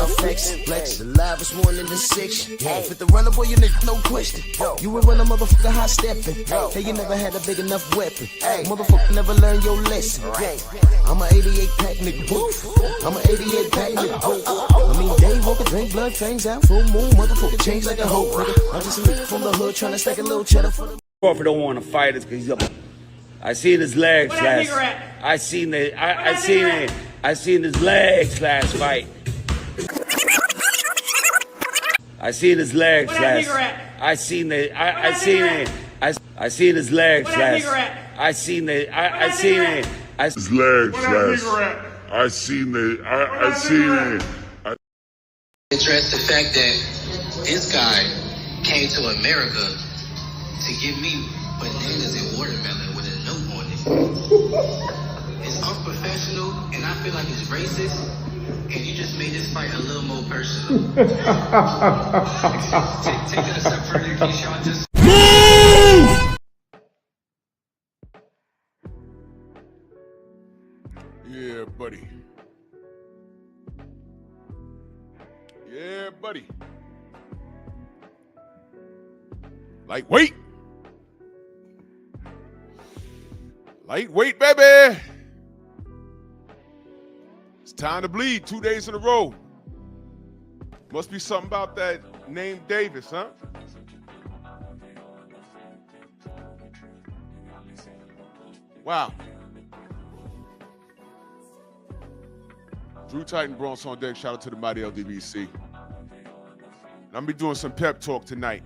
out flexing. Flex, the live is more than the six. With the runner, boy, you nigga, no question. You would run a motherfucker high stepping. Hey, you never had a big enough weapon. Motherfucker never learned your lesson. I'm a 88 pack nigga, woof. I'm a 88 pack nigga, woof. I mean, day walker, drink blood, fangs out, full moon, motherfucker, change like a hoe, nigga. I'm just a nigga from the hood trying to stack a little cheddar for the. Crawford don't want to fight us because he's up. I seen his legs last. I seen his legs last fight. I seen his legs last. I seen his legs last. I seen his legs last. I seen Address the fact that this guy came to America to give me bananas and watermelon with a note on it. It's unprofessional, and I feel like it's racist, and you just made this fight a little more personal. Take it a step further, Keyshawn. Just yeah, buddy. Yeah, buddy. Lightweight. Lightweight, baby. It's time to bleed 2 days in a row. Must be something about that name Davis, huh? Wow. Drew Titan Bronx on deck. Shout out to the mighty LDBC. I'm be doing some pep talk tonight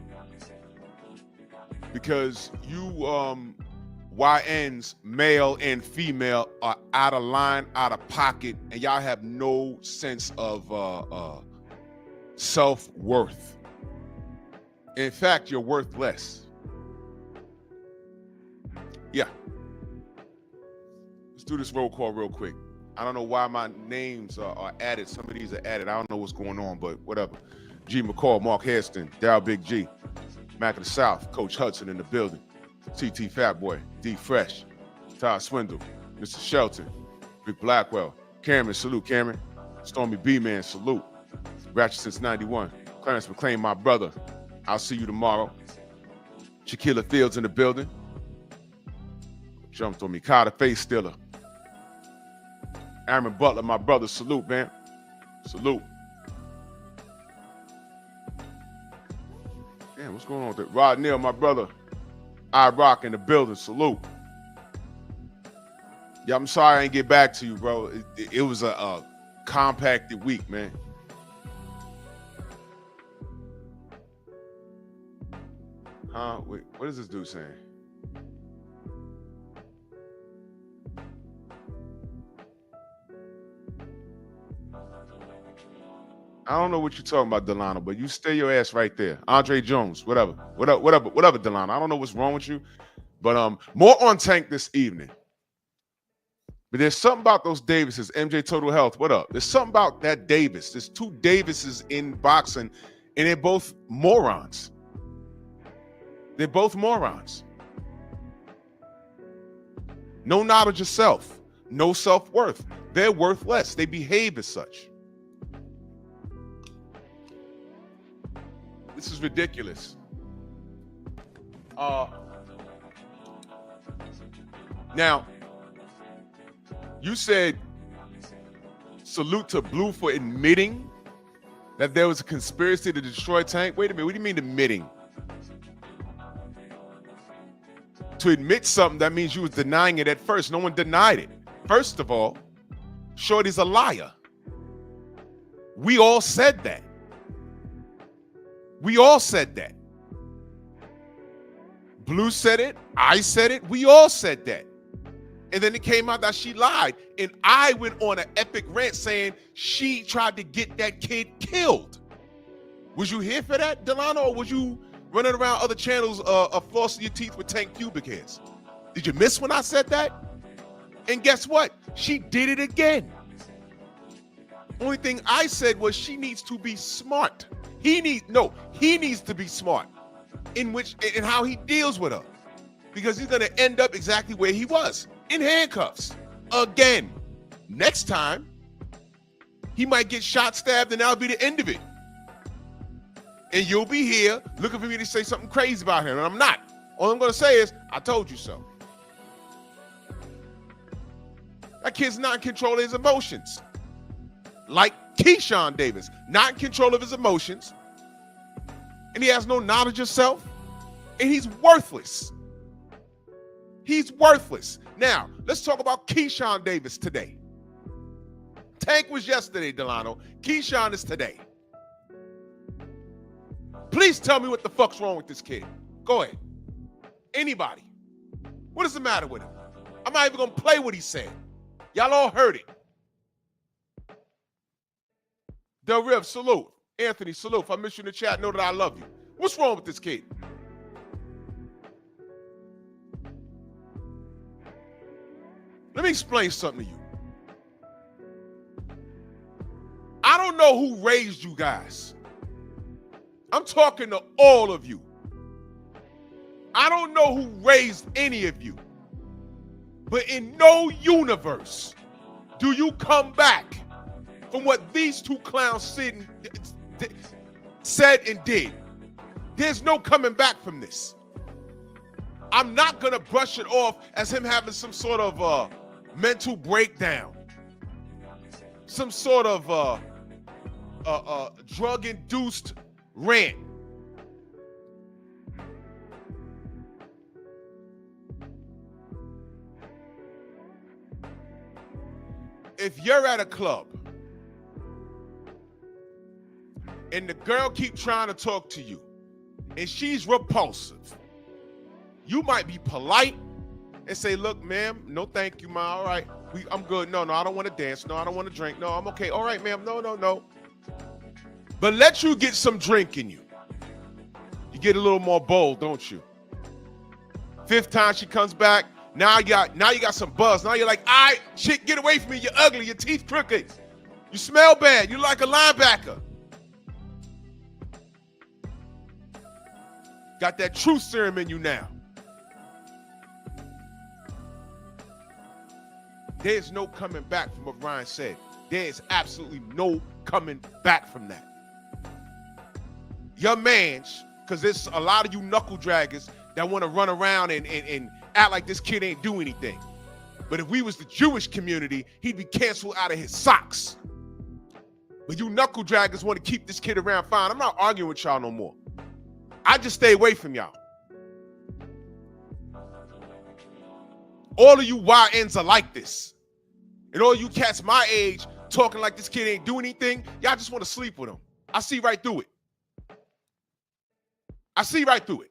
because you YNs, male and female, are out of line, out of pocket, and y'all have no sense of self-worth. In fact, you're worth less. Yeah. Let's do this roll call real quick. I don't know why my names are added. Some of these are added. I don't know what's going on, but whatever. G. McCall, Mark Hairston, Dow Big G, Mac of the South, Coach Hudson in the building, TT Fat Boy, D Fresh, Todd Swindle, Mr. Shelton, Rick Blackwell, Cameron, salute Cameron, Stormy B-Man, salute, Ratchet since 91, Clarence McClain, my brother, I'll see you tomorrow, Shaquilla Fields in the building, jumped on me, Carter Face Stiller, Aaron Butler, my brother, salute, man, salute. Damn, what's going on with that? Rod Neal, my brother. I Rock in the building. Salute. Yeah, I'm sorry I ain't get back to you, bro. It was a compacted week, man. Wait, what is this dude saying? I don't know what you're talking about, Delano, but you stay your ass right there. Andre Jones, whatever, Delano. I don't know what's wrong with you, but more on Tank this evening. But there's something about those Davises. MJ Total Health, what up? There's something about that Davis. There's two Davises in boxing, and they're both morons. They're both morons. No knowledge of self, no self-worth. They're worthless. They behave as such. This is ridiculous. Now, you said salute to Blue for admitting that there was a conspiracy to destroy Tank. Wait a minute, what do you mean admitting? To admit something, that means you was denying it at first. No one denied it. First of all, Shorty's a liar. We all said that. We all said that. Blue said it. I said it. We all said that. And then it came out that she lied. And I went on an epic rant saying she tried to get that kid killed. Was you here for that, Delano, or was you running around other channels flossing your teeth with Tank pubic hairs? Did you miss when I said that? And guess what? She did it again. Only thing I said was she needs to be smart. He needs to be smart in how he deals with her, because he's going to end up exactly where he was, in handcuffs again. Next time He might get shot, stabbed, and that'll be the end of it. And you'll be here looking for me to say something crazy about him, and I'm not. All I'm going to say is, I told you so. That kid's not in control of his emotions. Like Keyshawn Davis, not in control of his emotions. And he has no knowledge of self. And he's worthless. He's worthless. Now, let's talk about Keyshawn Davis today. Tank was yesterday, Delano. Keyshawn is today. Please tell me what the fuck's wrong with this kid. Go ahead. Anybody. What is the matter with him? I'm not even going to play what he said. Y'all all heard it. Del Riv, salute. Anthony, salute. If I miss you in the chat, know that I love you. What's wrong with this kid? Let me explain something to you. I don't know who raised you guys. I'm talking to all of you. I don't know who raised any of you. But in no universe do you come back from what these two clowns said and did. There's no coming back from this. I'm not going to brush it off as him having some sort of mental breakdown. Some sort of drug-induced rant. If you're at a club and the girl keep trying to talk to you and she's repulsive, you might be polite and say, look, ma'am, no thank you, ma, all right, I'm good. No, I don't want to dance. No, I don't want to drink. No, I'm okay. All right, ma'am, no. But let you get some drink in you. You get a little more bold, don't you? Fifth time she comes back, now you got some buzz. Now you're like, all right, shit, get away from me. You're ugly. Your teeth crooked. You smell bad. You're like a linebacker. Got that truth serum in you now. There's no coming back from what Ryan said. There is absolutely no coming back from that. Your mans, because there's a lot of you knuckle draggers that want to run around and act like this kid ain't do anything. But if we was the Jewish community, he'd be canceled out of his socks. But you knuckle draggers want to keep this kid around, fine. I'm not arguing with y'all no more. I just stay away from y'all. All of you YNs are like this. And all you cats my age talking like this kid ain't do anything, y'all just want to sleep with him. I see right through it. I see right through it.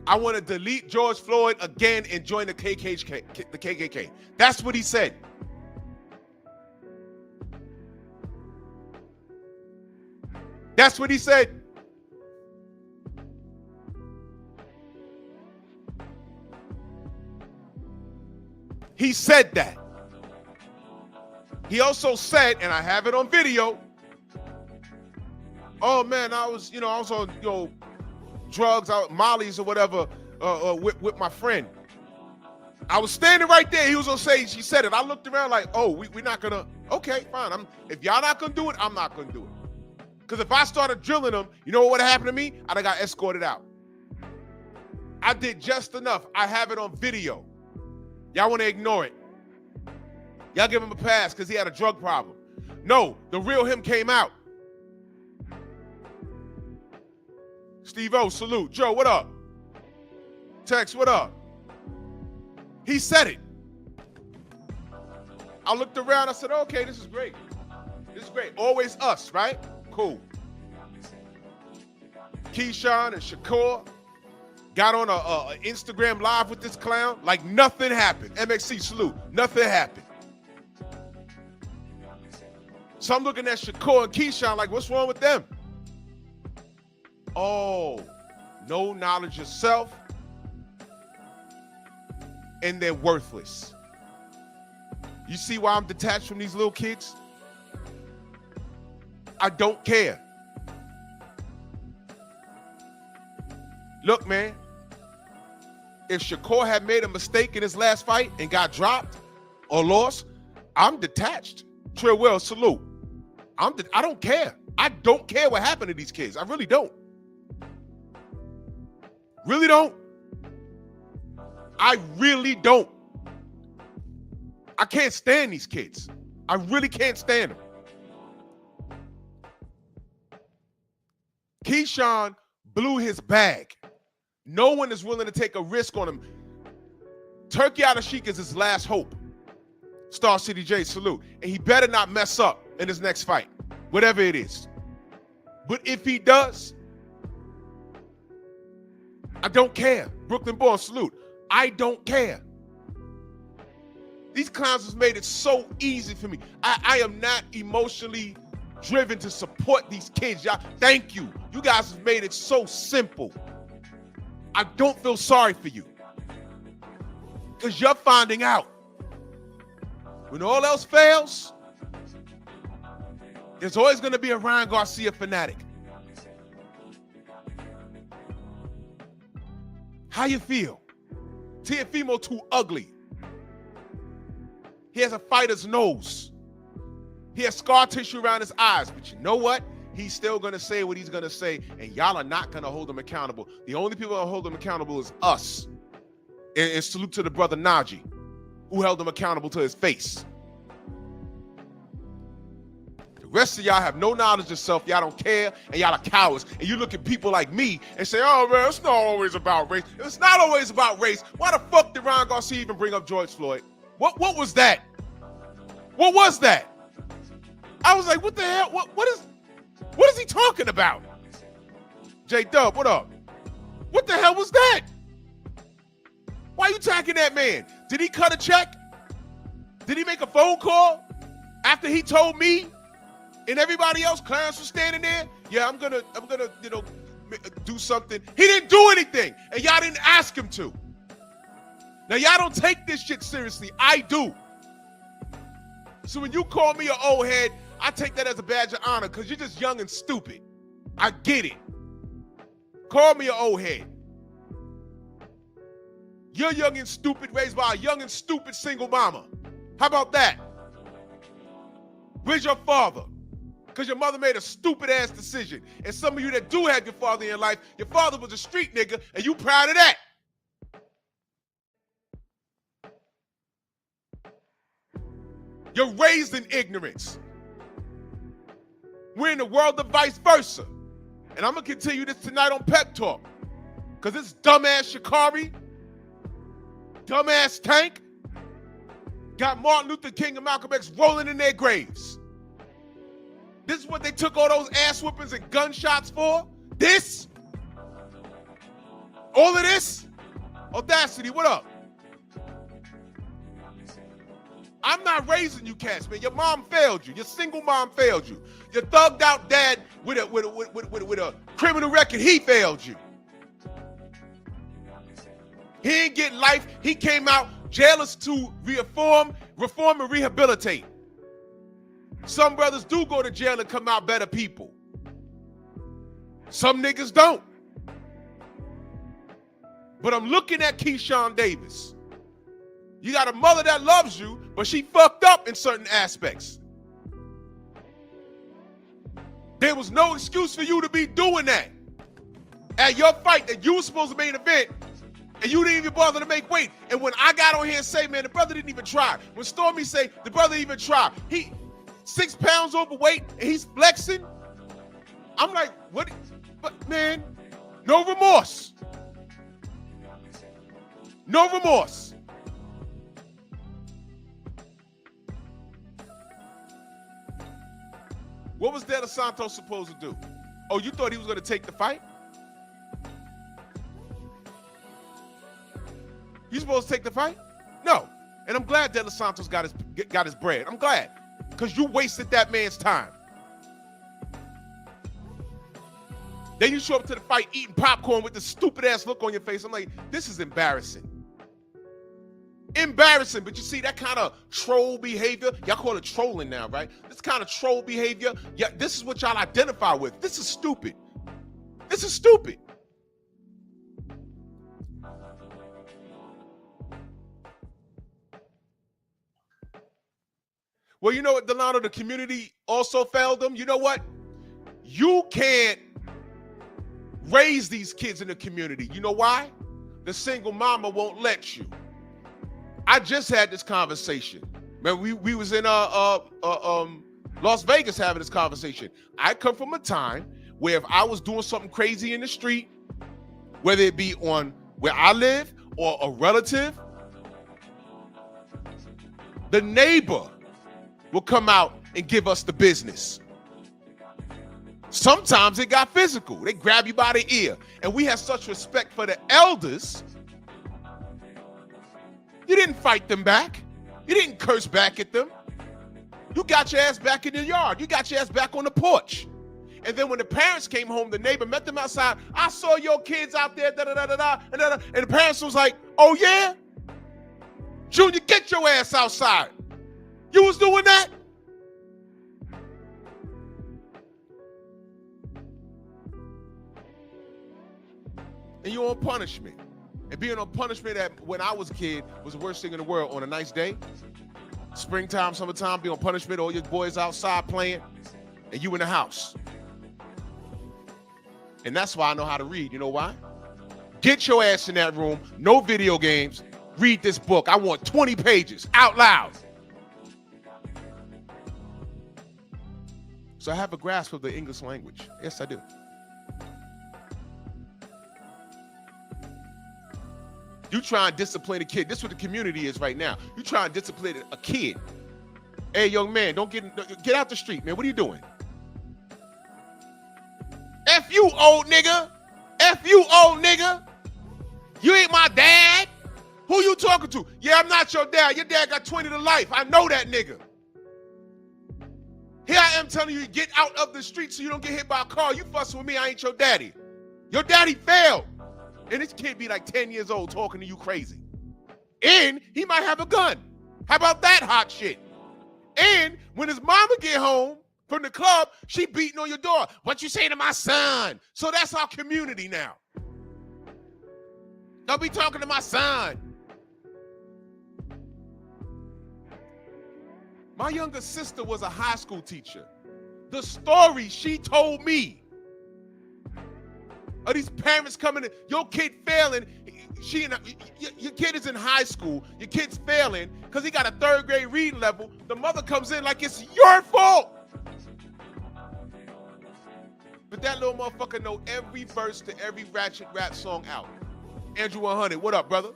I want to delete George Floyd again and join the KKK. That's what he said. That's what he said. He said that. He also said, and I have it on video, oh man, I was on, drugs, mollies or whatever, with my friend. I was standing right there. He was on stage. He said it. I looked around like, oh, we're not gonna. Okay, fine. If y'all not gonna do it, I'm not gonna do it. Because if I started drilling them, you know what would have happened to me? I'd have got escorted out. I did just enough. I have it on video. Y'all want to ignore it. Y'all give him a pass because he had a drug problem. No, the real him came out. Steve O, salute. Joe, what up? Tex, what up? He said it. I looked around. I said, okay, this is great. This is great. Always us, right? Cool. Keyshawn and Shakur got on a Instagram live with this clown like nothing happened. MXC, salute. Nothing happened. So I'm looking at Shakur and Keyshawn like, what's wrong with them? Oh, no knowledge of self, and they're worthless. You see why I'm detached from these little kids? I don't care. Look, man, if Shakur had made a mistake in his last fight and got dropped, or lost, I'm detached. Trill Wells, salute. I don't care. I don't care what happened to these kids. I really don't. Really don't. I really don't. I can't stand these kids. I really can't stand them. Keyshawn blew his bag. No one is willing to take a risk on him. Turkey Out of Sheik is his last hope. Star City J, salute. And he better not mess up in his next fight, whatever it is. But if he does, I don't care. Brooklyn Born, salute. I don't care. These clowns has made it so easy for me. I am not emotionally driven to support these kids. Y'all, thank you. You guys have made it so simple. I don't feel sorry for you. Because you're finding out. When all else fails, there's always going to be a Ryan Garcia fanatic. How you feel? Teofimo too ugly. He has a fighter's nose. He has scar tissue around his eyes. But you know what? He's still going to say what he's going to say, and y'all are not going to hold him accountable. The only people that hold him accountable is us. And salute to the brother Najee, who held him accountable to his face. The rest of y'all have no knowledge of self. Y'all don't care, and y'all are cowards. And you look at people like me and say, oh, man, it's not always about race. If it's not always about race, why the fuck did Ryan Garcia even bring up George Floyd? What was that? What was that? I was like, what the hell? What is he talking about? J-Dub, what up? What the hell was that? Why are you attacking that man? Did he cut a check? Did he make a phone call after he told me and everybody else, Clarence was standing there? Yeah, I'm gonna, do something. He didn't do anything, and y'all didn't ask him to. Now, y'all don't take this shit seriously. I do. So when you call me an old head, I take that as a badge of honor because you're just young and stupid. I get it. Call me an old head. You're young and stupid, raised by a young and stupid single mama. How about that? Where's your father? Because your mother made a stupid-ass decision. And some of you that do have your father in your life, your father was a street nigga, and you proud of that. You're raised in ignorance. We're in the world of vice versa. And I'm going to continue this tonight on Pep Talk. Because this dumbass Shikari, dumbass Tank, got Martin Luther King and Malcolm X rolling in their graves. This is what they took all those ass whoopings and gunshots for? This? All of this? Audacity, what up? I'm not raising you cats, man. Your mom failed you. Your single mom failed you. Your thugged out dad with a criminal record, he failed you. He didn't get life. He came out jailers to reform and rehabilitate. Some brothers do go to jail and come out better people. Some niggas don't. But I'm looking at Keyshawn Davis. You got a mother that loves you, but she fucked up in certain aspects. There was no excuse for you to be doing that. At your fight that you were supposed to main event, and you didn't even bother to make weight. And when I got on here and say, man, the brother didn't even try. When Stormy say, the brother didn't even try. He 6 pounds overweight, and he's flexing. I'm like, what? But man, no remorse. No remorse. What was De Los Santos supposed to do? Oh, you thought he was going to take the fight? You supposed to take the fight? No. And I'm glad De Los Santos got his bread. I'm glad. Because you wasted that man's time. Then you show up to the fight eating popcorn with this stupid-ass look on your face. I'm like, this is embarrassing. Embarrassing, but you see that kind of troll behavior, y'all call it trolling now, right? This kind of troll behavior, yeah, this is what y'all identify with. This is stupid. This is stupid. Well, you know what, Delano, the community also failed them. You know what? You can't raise these kids in the community. You know why? The single mama won't let you. I just had this conversation. Man, we was in Las Vegas having this conversation. I come from a time where if I was doing something crazy in the street, whether it be on where I live or a relative, the neighbor will come out and give us the business. Sometimes it got physical. They grab you by the ear. And we have such respect for the elders. You didn't fight them back. You didn't curse back at them. You got your ass back in the yard. You got your ass back on the porch. And then when the parents came home, the neighbor met them outside. I saw your kids out there, da-da-da-da-da. And the parents was like, oh yeah? Junior, get your ass outside. You was doing that? And you on punishment. And being on punishment when I was a kid was the worst thing in the world. On a nice day, springtime, summertime, be on punishment, all your boys outside playing, and you in the house. And that's why I know how to read. You know why? Get your ass in that room, no video games, read this book. I want 20 pages, out loud. So I have a grasp of the English language. Yes, I do. You try and discipline a kid. This is what the community is right now. You try and discipline a kid. Hey, young man, don't get out the street, man. What are you doing? F you, old nigga. F you, old nigga. You ain't my dad. Who you talking to? Yeah, I'm not your dad. Your dad got 20 to life. I know that nigga. Here I am telling you to get out of the street so you don't get hit by a car. You fussing with me, I ain't your daddy. Your daddy failed. And this kid be like 10 years old talking to you crazy. And he might have a gun. How about that hot shit? And when his mama get home from the club, she beating on your door. What you say to my son? So that's our community now. Don't be talking to my son. My younger sister was a high school teacher. The story she told me of these parents coming in, your kid failing, your kid is in high school, your kid's failing because he got a 3rd grade reading level. The mother comes in like it's your fault. But that little motherfucker know every verse to every ratchet rap song out. Andrew 100, what up, brother?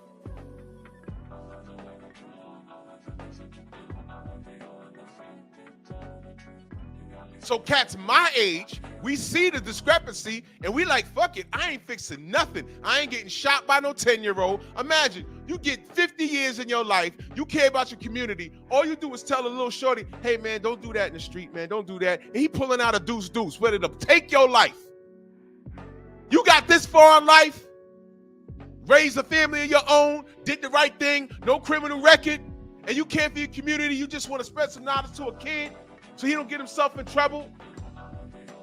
So cats my age, we see the discrepancy and we like, fuck it, I ain't fixing nothing. I ain't getting shot by no 10-year-old. Imagine, you get 50 years in your life, you care about your community, all you do is tell a little shorty, hey man, don't do that in the street, man, don't do that. And he pulling out a deuce, ready to take your life. You got this far in life, raised a family of your own, did the right thing, no criminal record, and you care for your community, you just want to spread some knowledge to a kid so he don't get himself in trouble,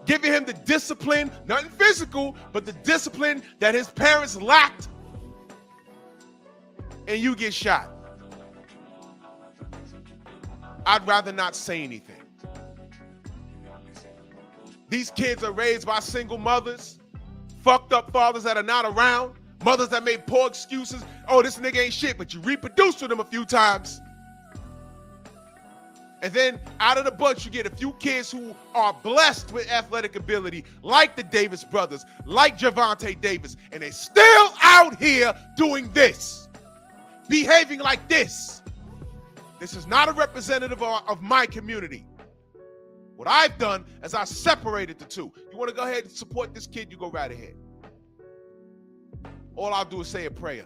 giving him the discipline, nothing physical, but the discipline that his parents lacked, and you get shot. I'd rather not say anything. These kids are raised by single mothers, fucked up fathers that are not around, mothers that made poor excuses. Oh, this nigga ain't shit, but you reproduced with him a few times. And then out of the bunch, you get a few kids who are blessed with athletic ability, like the Davis brothers, like Javante Davis, and they're still out here doing this, behaving like this. This is not a representative of my community. What I've done is I separated the two. You want to go ahead and support this kid, you go right ahead. All I'll do is say a prayer.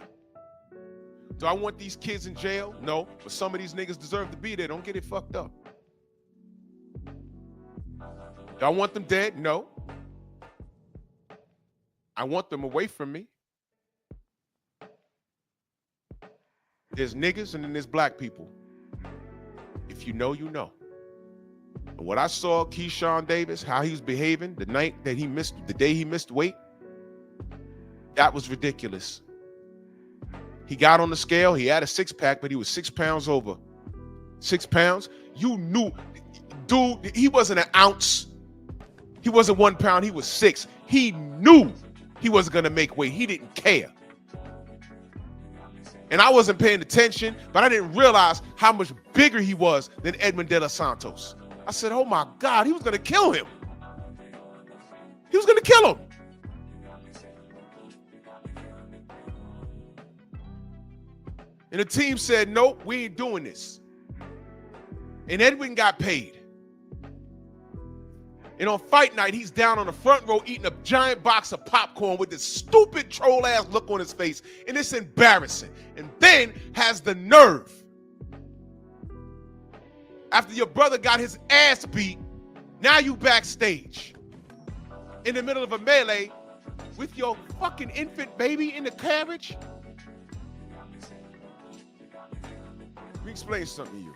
Do I want these kids in jail? No, but some of these niggas deserve to be there. Don't get it fucked up. Do I want them dead? No. I want them away from me. There's niggas and then there's black people. If you know, you know. And what I saw Keyshawn Davis, how he was behaving the day he missed weight, that was ridiculous. He got on the scale, he had a 6-pack, but he was 6 pounds over. 6 pounds. You knew, dude, he wasn't an ounce. He wasn't 1 pound. He was 6. He knew he wasn't going to make weight. He didn't care. And I wasn't paying attention, but I didn't realize how much bigger he was than Edwin De Los Santos. I said, oh my God, he was going to kill him. He was going to kill him. And the team said, nope, we ain't doing this. And Edwin got paid. And on fight night, he's down on the front row eating a giant box of popcorn with this stupid troll-ass look on his face. And it's embarrassing. And then has the nerve, after your brother got his ass beat, now you backstage in the middle of a melee with your fucking infant baby in the carriage. Let me explain something to you.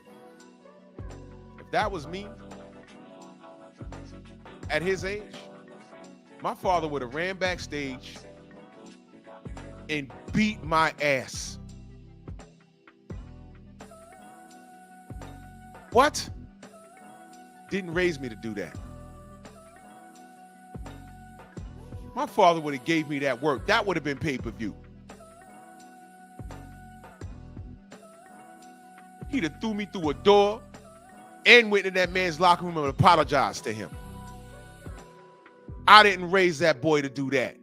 If that was me at his age, my father would have ran backstage and beat my ass. What? Didn't raise me to do that. My father would have gave me that work. That would have been pay-per-view. He'd have threw me through a door and went in that man's locker room and apologized to him. I didn't raise that boy to do that.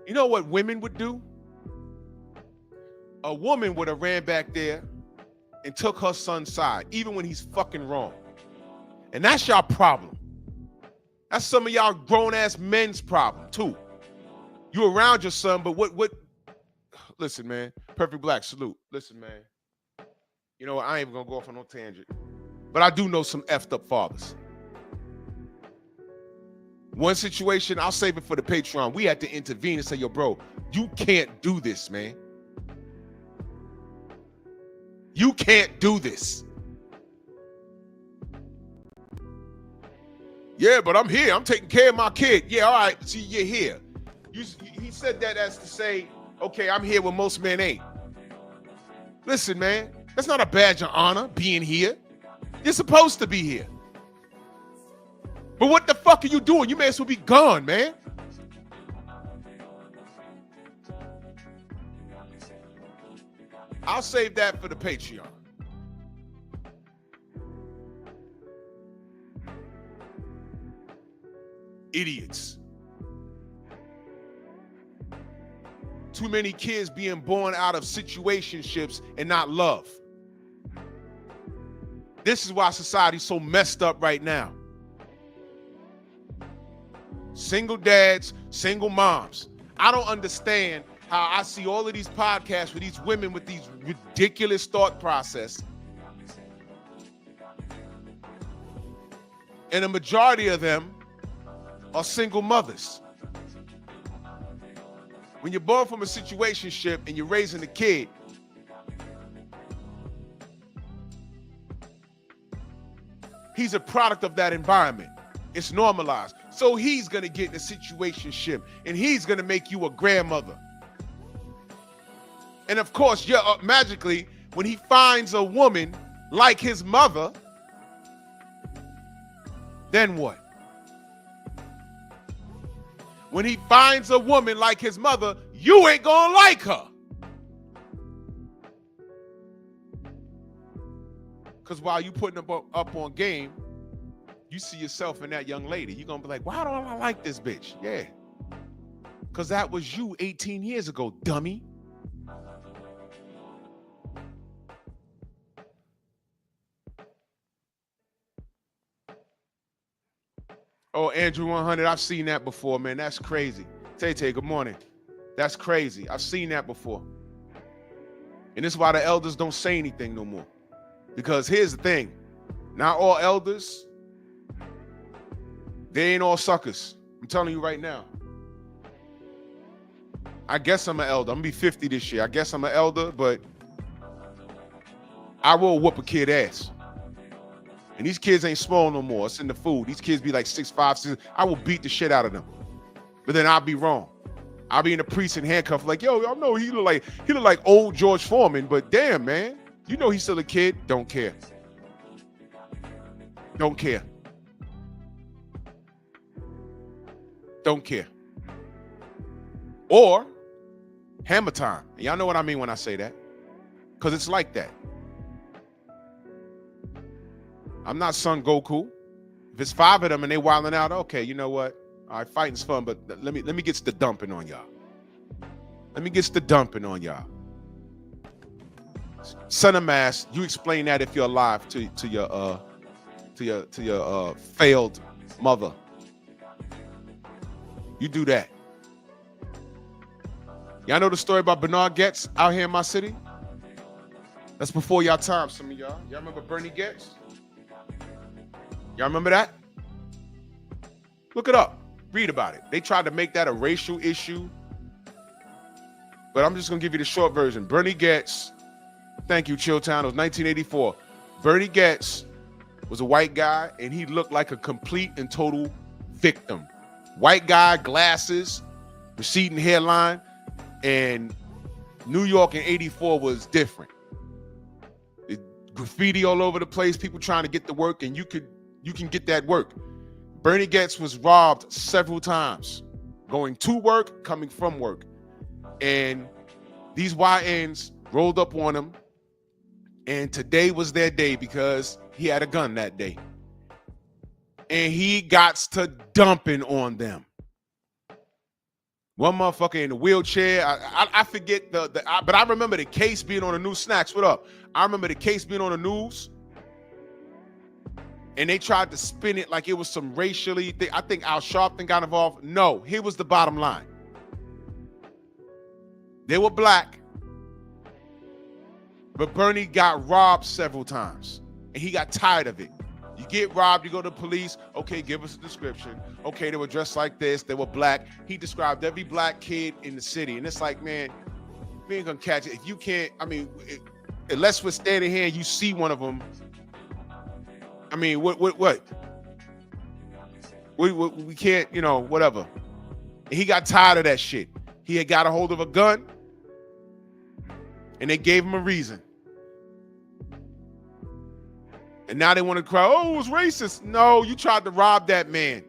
You know what women would do? A woman would have ran back there and took her son's side, even when he's fucking wrong. And that's y'all problem. That's some of y'all grown-ass men's problem, too. You around your son, but what? Listen, man. Perfect Black, salute. Listen, man. You know what? I ain't even gonna go off on no tangent. But I do know some effed up fathers. One situation, I'll save it for the Patreon. We had to intervene and say, yo, bro, you can't do this, man. You can't do this. Yeah, but I'm here. I'm taking care of my kid. Yeah, all right. See, you're here. He said that as to say, okay, I'm here when most men ain't. Listen, man, that's not a badge of honor, being here. You're supposed to be here. But what the fuck are you doing? You may as well be gone, man. I'll save that for the Patreon. Idiots. Too many kids being born out of situationships and not love. This is why society's so messed up right now. Single dads, single moms. I don't understand how I see all of these podcasts with these women with these ridiculous thought process. And a majority of them are single mothers. When you're born from a situationship and you're raising a kid, he's a product of that environment. It's normalized. So he's going to get in a situationship and he's going to make you a grandmother. And of course, magically, when he finds a woman like his mother, then what? When he finds a woman like his mother, you ain't gonna like her. Because while you putting up on game, you see yourself in that young lady. You're gonna be like, why don't I like this bitch? Yeah. Because that was you 18 years ago, dummy. Oh, Andrew 100, I've seen that before, man. That's crazy. Tay, good morning. That's crazy. I've seen that before. And this is why the elders don't say anything no more. Because here's the thing. Not all elders, they ain't all suckers. I'm telling you right now. I guess I'm an elder. I'm going to be 50 this year. I guess I'm an elder, but I will whoop a kid ass. And these kids ain't small no more. It's in the food. These kids be like 6'5", 6. I will beat the shit out of them. But then I'll be wrong. I'll be in the precinct handcuffed like, yo, I know he look like old George Foreman, but damn, man. You know he's still a kid. Don't care. Don't care. Don't care. Or hammer time. Y'all know what I mean when I say that. Because it's like that. I'm not Son Goku. If it's 5 of them and they wilding out, okay, you know what? All right, fighting's fun, but let me get the dumping on y'all. Let me get the dumping on y'all. Son of Mass, you explain that if you're alive to your failed mother. You do that. Y'all know the story about Bernard Getz out here in my city? That's before y'all time, some of y'all. Y'all remember Bernie Getz? Y'all remember that? Look it up. Read about it. They tried to make that a racial issue. But I'm just going to give you the short version. Bernie Getz, thank you, Chilltown. It was 1984. Bernie Getz was a white guy, and he looked like a complete and total victim. White guy, glasses, receding hairline, and New York in 84 was different. Graffiti all over the place, people trying to get to work, and you can get that work. Bernie Getz was robbed several times, going to work, coming from work. And these YNs rolled up on him, and today was their day because he had a gun that day. And he got to dumping on them. One motherfucker in a wheelchair. I forget but I remember the case being on the news. Snacks, what up? I remember the case being on the news. And they tried to spin it like it was some racially thing. I think Al Sharpton got involved. No, here was the bottom line. They were black, but Bernie got robbed several times, and he got tired of it. You get robbed, you go to the police. Okay, give us a description. Okay, they were dressed like this. They were black. He described every black kid in the city, and it's like, man, we ain't gonna catch it. If you can't, I mean, unless we're standing here and you see one of them. I mean, what? We can't, you know, whatever. And he got tired of that shit. He had got a hold of a gun, and they gave him a reason. And now they want to cry, oh, it was racist. No, you tried to rob that man.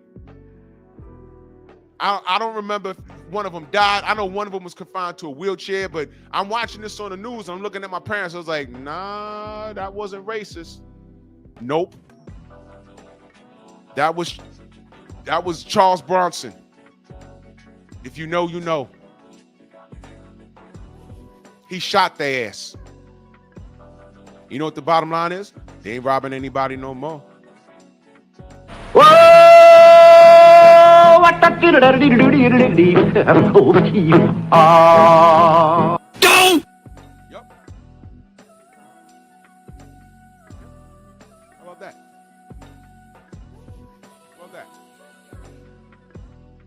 I don't remember if one of them died. I know one of them was confined to a wheelchair, but I'm watching this on the news, and I'm looking at my parents. I was like, nah, that wasn't racist. Nope. That was Charles Bronson. If you know, you know. He shot their ass. You know what the bottom line is? They ain't robbing anybody no more. Whoa! What the Go! Yep. How about that? How about that?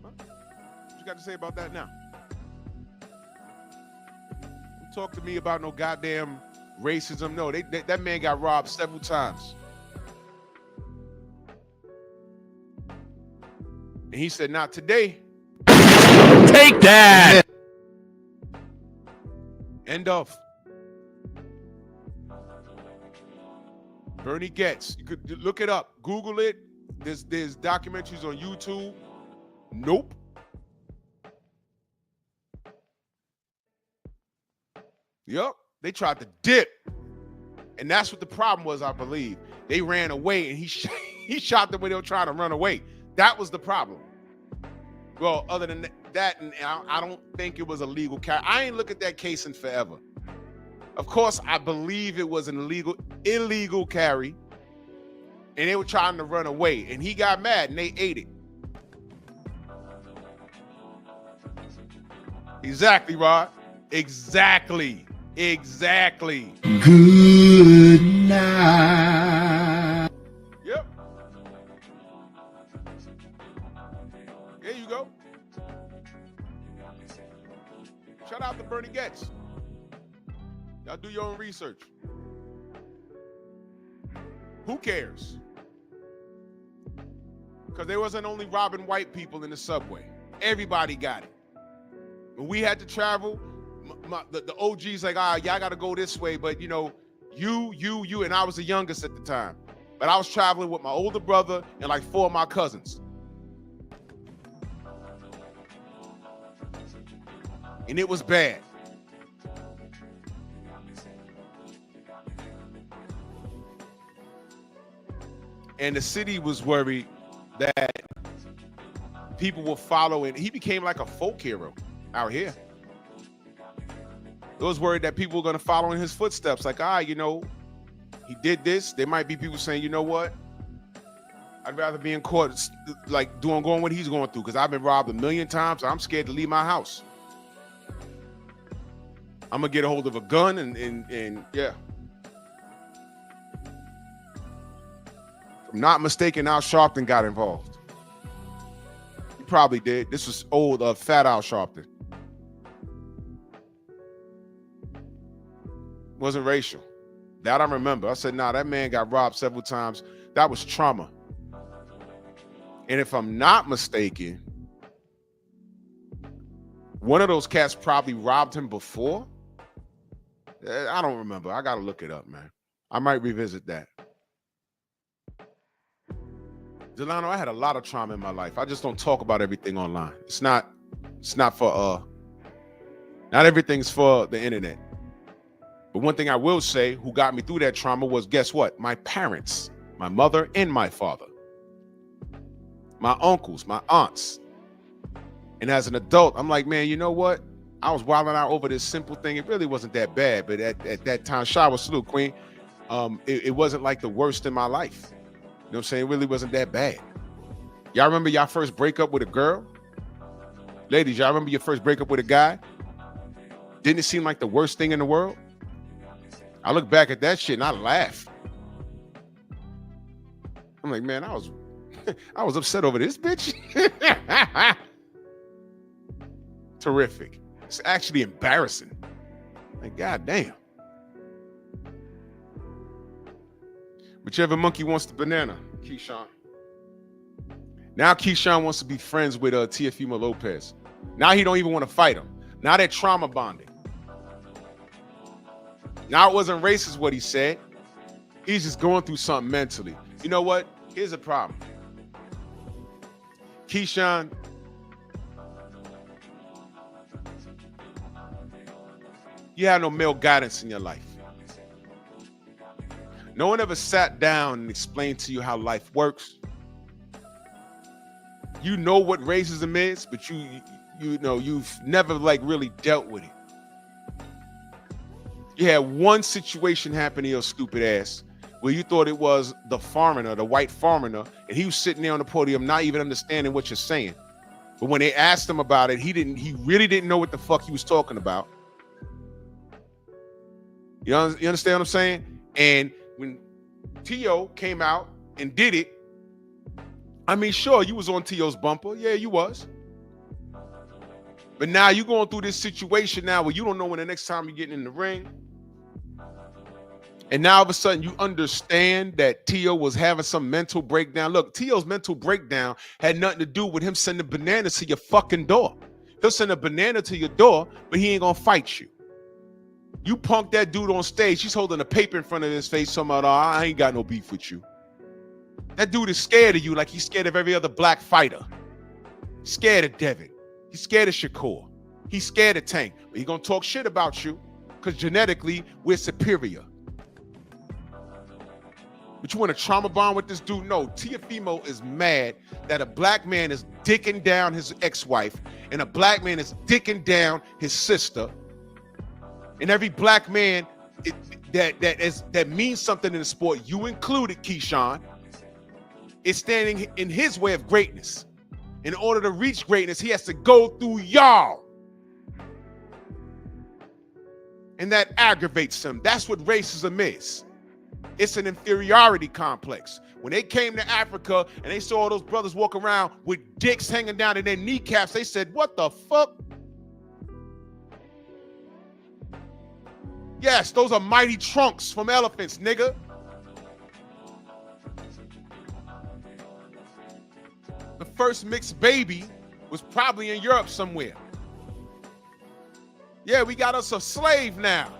Huh? What you got to say about that now? Don't talk to me about no goddamn racism. No, that man got robbed several times. And he said, not today. Take that! End of. Bernie Getz. You could look it up. Google it. There's documentaries on YouTube. Nope. Yep. They tried to dip. And that's what the problem was, I believe. They ran away, and he shot them when they were trying to run away. That was the problem. Well, other than that, and I don't think it was a legal carry. I ain't look at that case in forever. Of course, I believe it was an illegal carry, and they were trying to run away, and he got mad, and they ate it. Exactly, Rod. Exactly. Good night. Yep. There you go. Shout out to Bernie Getz. Y'all do your own research. Who cares? Because there wasn't only robbing white people in the subway. Everybody got it. When we had to travel, the OG's like, y'all got to go this way, but, you know, You, and I was the youngest at the time. But I was traveling with my older brother and like 4 of my cousins. And it was bad. And the city was worried that people were following. He became like a folk hero out here. It was worried that people were going to follow in his footsteps. Like, he did this. There might be people saying, you know what? I'd rather be in court, like going what he's going through, because I've been robbed 1,000,000 times. I'm scared to leave my house. I'm going to get a hold of a gun and yeah. If I'm not mistaken, Al Sharpton got involved. He probably did. This was old, fat Al Sharpton. Wasn't racial. That I remember. I said, nah, that man got robbed several times. That was trauma. And if I'm not mistaken, one of those cats probably robbed him before. I don't remember. I got to look it up, man. I might revisit that. Delano, I had a lot of trauma in my life. I just don't talk about everything online. It's not for, not everything's for the internet. But one thing I will say, who got me through that trauma was, guess what? My parents, my mother and my father, my uncles, my aunts. And as an adult, I'm like, man, you know what? I was wilding out over this simple thing. It really wasn't that bad. But at that time, shower salute, Queen. It wasn't like the worst in my life. You know what I'm saying? It really wasn't that bad. Y'all remember y'all first breakup with a girl? Ladies, y'all remember your first breakup with a guy? Didn't it seem like the worst thing in the world? I look back at that shit and I laugh. I'm like, man, I was upset over this bitch. Terrific. It's actually embarrassing. Like, goddamn. Whichever monkey wants the banana, Keyshawn. Now Keyshawn wants to be friends with Teofimo Lopez. Now he don't even want to fight him. Now they're trauma bonding. Now it wasn't racist what he said. He's just going through something mentally. You know what? Here's a problem. Keyshawn, you had no male guidance in your life. No one ever sat down and explained to you how life works. You know what racism is, but you've never like really dealt with it. You had one situation happen to your stupid ass where you thought it was the foreigner, the white foreigner, and he was sitting there on the podium not even understanding what you're saying. But when they asked him about it, he really didn't know what the fuck he was talking about. You understand what I'm saying? And when T.O. came out and did it, I mean, sure, you was on T.O.'s bumper. Yeah, you was. But now you're going through this situation now where you don't know when the next time you're getting in the ring. And now all of a sudden you understand that T.O. was having some mental breakdown. Look, T.O.'s mental breakdown had nothing to do with him sending bananas to your fucking door. He'll send a banana to your door, but he ain't gonna fight you. You punk that dude on stage. He's holding a paper in front of his face. Talking about, I ain't got no beef with you. That dude is scared of you like he's scared of every other black fighter. He's scared of Devin. He's scared of Shakur. He's scared of Tank. But he's going to talk shit about you because genetically, we're superior. But you want to trauma bond with this dude? No, Teofimo is mad that a black man is dicking down his ex-wife and a black man is dicking down his sister. And every black man that means something in the sport, you included, Keyshawn, is standing in his way of greatness. In order to reach greatness, he has to go through y'all. And that aggravates him. That's what racism is. It's an inferiority complex. When they came to Africa and they saw all those brothers walk around with dicks hanging down in their kneecaps, they said, what the fuck? Yes, those are mighty trunks from elephants, nigga. The first mixed baby was probably in Europe somewhere. Yeah, we got us a slave now.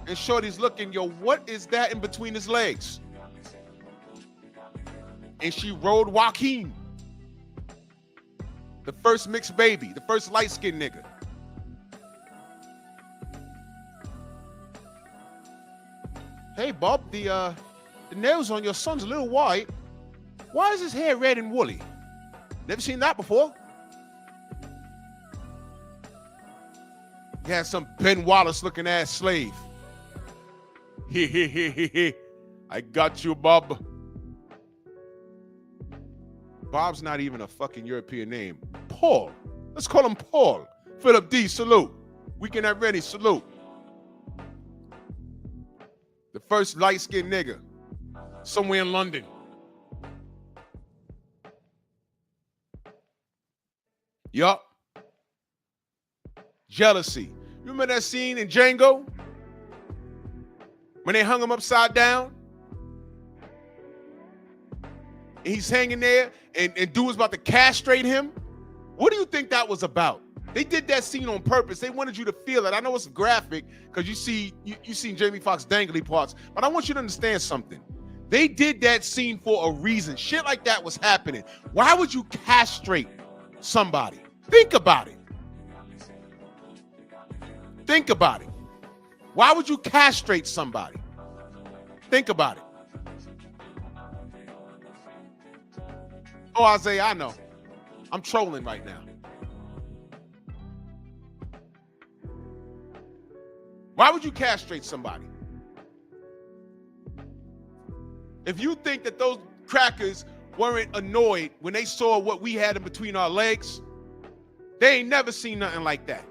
And shorty's looking, yo, what is that in between his legs? And she rode Joaquin, the first mixed baby, the first light-skinned nigga. Hey, Bob, the nails on your son's a little white. Why is his hair red and woolly? Never seen that before. He had some Ben Wallace-looking ass slave. I got you, Bob. Bob's not even a fucking European name. Paul. Let's call him Paul. Philip D, salute. Weekend at Ready, salute. The first light-skinned nigga somewhere in London. Yup. Jealousy. Remember that scene in Django? When they hung him upside down? And he's hanging there and dude was about to castrate him? What do you think that was about? They did that scene on purpose. They wanted you to feel it. I know it's graphic because you seen Jamie Foxx dangly parts, but I want you to understand something. They did that scene for a reason. Shit like that was happening. Why would you castrate somebody? Think about it. Think about it. Why would you castrate somebody? Think about it. Oh, Isaiah, I know. I'm trolling right now. Why would you castrate somebody? If you think that those crackers weren't annoyed when they saw what we had in between our legs, they ain't never seen nothing like that.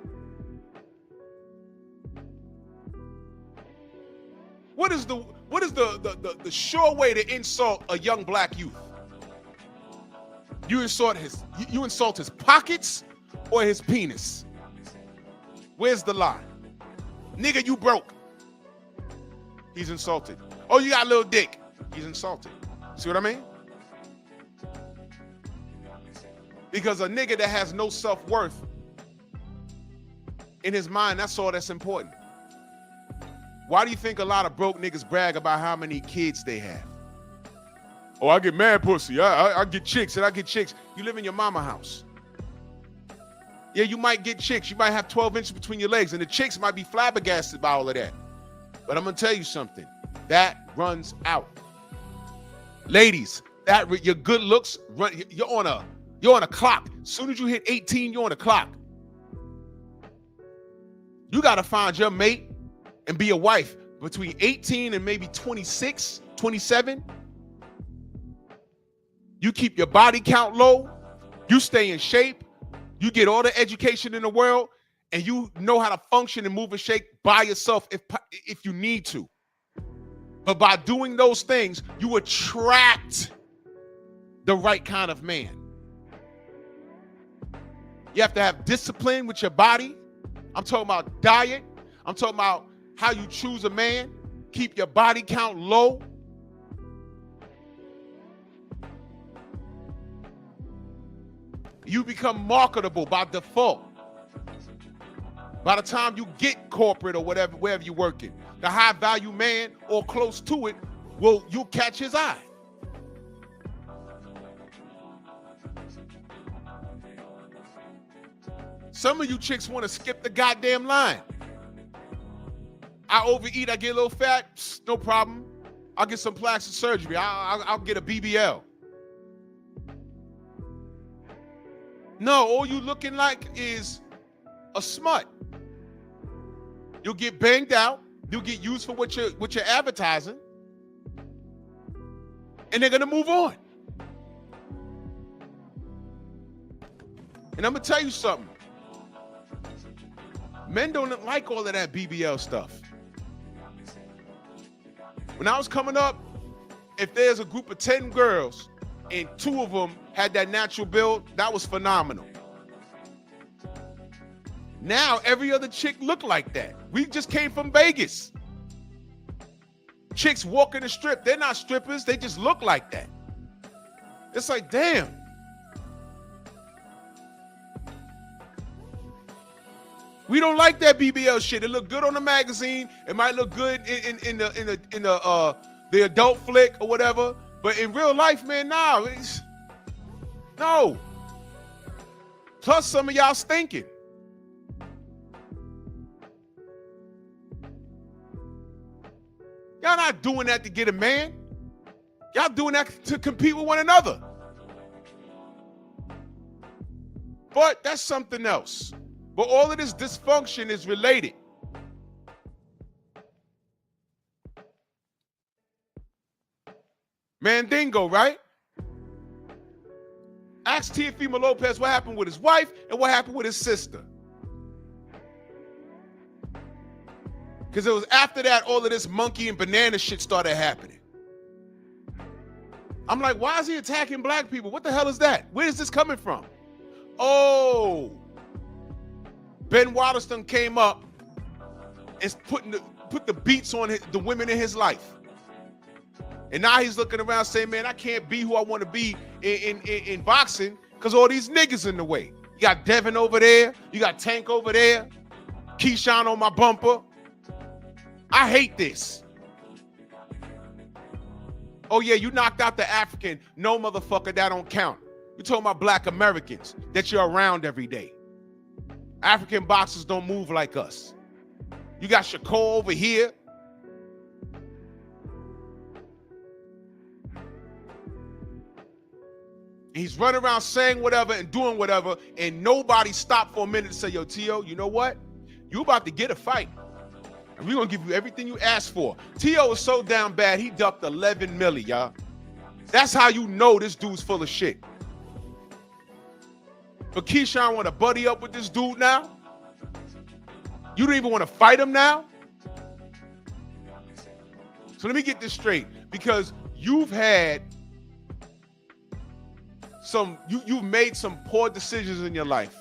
What is the sure way to insult a young black youth? You insult his pockets or his penis? Where's the line? Nigga, you broke. He's insulted. Oh, you got a little dick. He's insulted. See what I mean? Because a nigga that has no self-worth in his mind, that's all that's important. Why do you think a lot of broke niggas brag about how many kids they have? Oh, I get mad pussy. I get chicks and I get chicks. You live in your mama house. Yeah, you might get chicks. You might have 12 inches between your legs and the chicks might be flabbergasted by all of that. But I'm going to tell you something. That runs out. Ladies, your good looks, you're on a clock. As soon as you hit 18, you're on a clock. You got to find your mate and be a wife between 18 and maybe 26, 27. You keep your body count low. You stay in shape. You get all the education in the world, and you know how to function and move and shake by yourself if you need to. But by doing those things, you attract the right kind of man. You have to have discipline with your body. I'm talking about diet. I'm talking about how you choose a man. Keep your body count low. You become marketable by default. By the time you get corporate or wherever you're working, the high value man or close to it, you'll catch his eye. Some of you chicks want to skip the goddamn line. I overeat, I get a little fat, no problem. I'll get some plastic surgery. I'll get a BBL. No, all you looking like is a smut. You'll get banged out. You'll get used for what you're advertising. And they're going to move on. And I'm going to tell you something. Men don't like all of that BBL stuff. When I was coming up, if there's a group of 10 girls and 2 of them had that natural build, that was phenomenal. Now, every other chick look like that. We just came from Vegas. Chicks walking the strip. They're not strippers. They just look like that. It's like, damn. We don't like that BBL shit. It look good on the magazine. It might look good in the adult flick or whatever. But in real life, man, no. Plus, some of y'all stinking. Y'all not doing that to get a man. Y'all doing that to compete with one another. But that's something else. But all of this dysfunction is related. Mandingo, right? Ask Teofimo Lopez what happened with his wife and what happened with his sister. Because it was after that all of this monkey and banana shit started happening. I'm like, why is he attacking black people? What the hell is that? Where is this coming from? Oh, Ben Waterston came up and put the beats on the women in his life. And now he's looking around saying, man, I can't be who I want to be in boxing because all these niggas in the way. You got Devin over there. You got Tank over there. Keyshawn on my bumper. I hate this. Oh, yeah, you knocked out the African. No, motherfucker, that don't count. You're talking about black Americans that you're around every day. African boxers don't move like us. You got Shakur over here. He's running around saying whatever and doing whatever, and nobody stopped for a minute to say, yo, T.O., you know what? You about to get a fight. And we're going to give you everything you asked for. T.O. is so down bad, he ducked 11 milli, y'all. That's how you know this dude's full of shit. But Keyshawn want to buddy up with this dude now? You don't even want to fight him now? So let me get this straight, because you've had you've made some poor decisions in your life.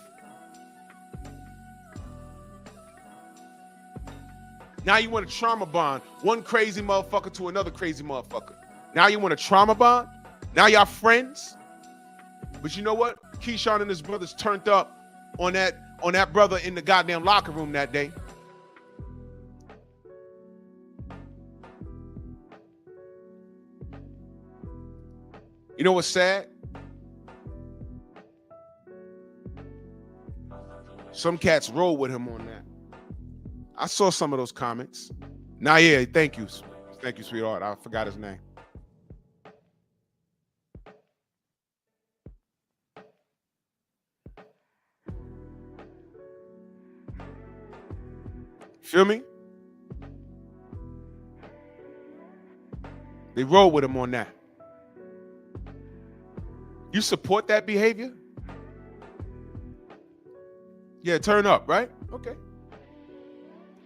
Now you want to trauma bond one crazy motherfucker to another crazy motherfucker. Now you want to trauma bond? Now y'all friends? But you know what? Keyshawn and his brothers turned up on that brother in the goddamn locker room that day. You know what's sad? Some cats roll with him on that. I saw some of those comments. Nah, yeah, thank you. Thank you, sweetheart. I forgot his name. Feel me? They roll with him on that. You support that behavior? Yeah, turn up, right? Okay.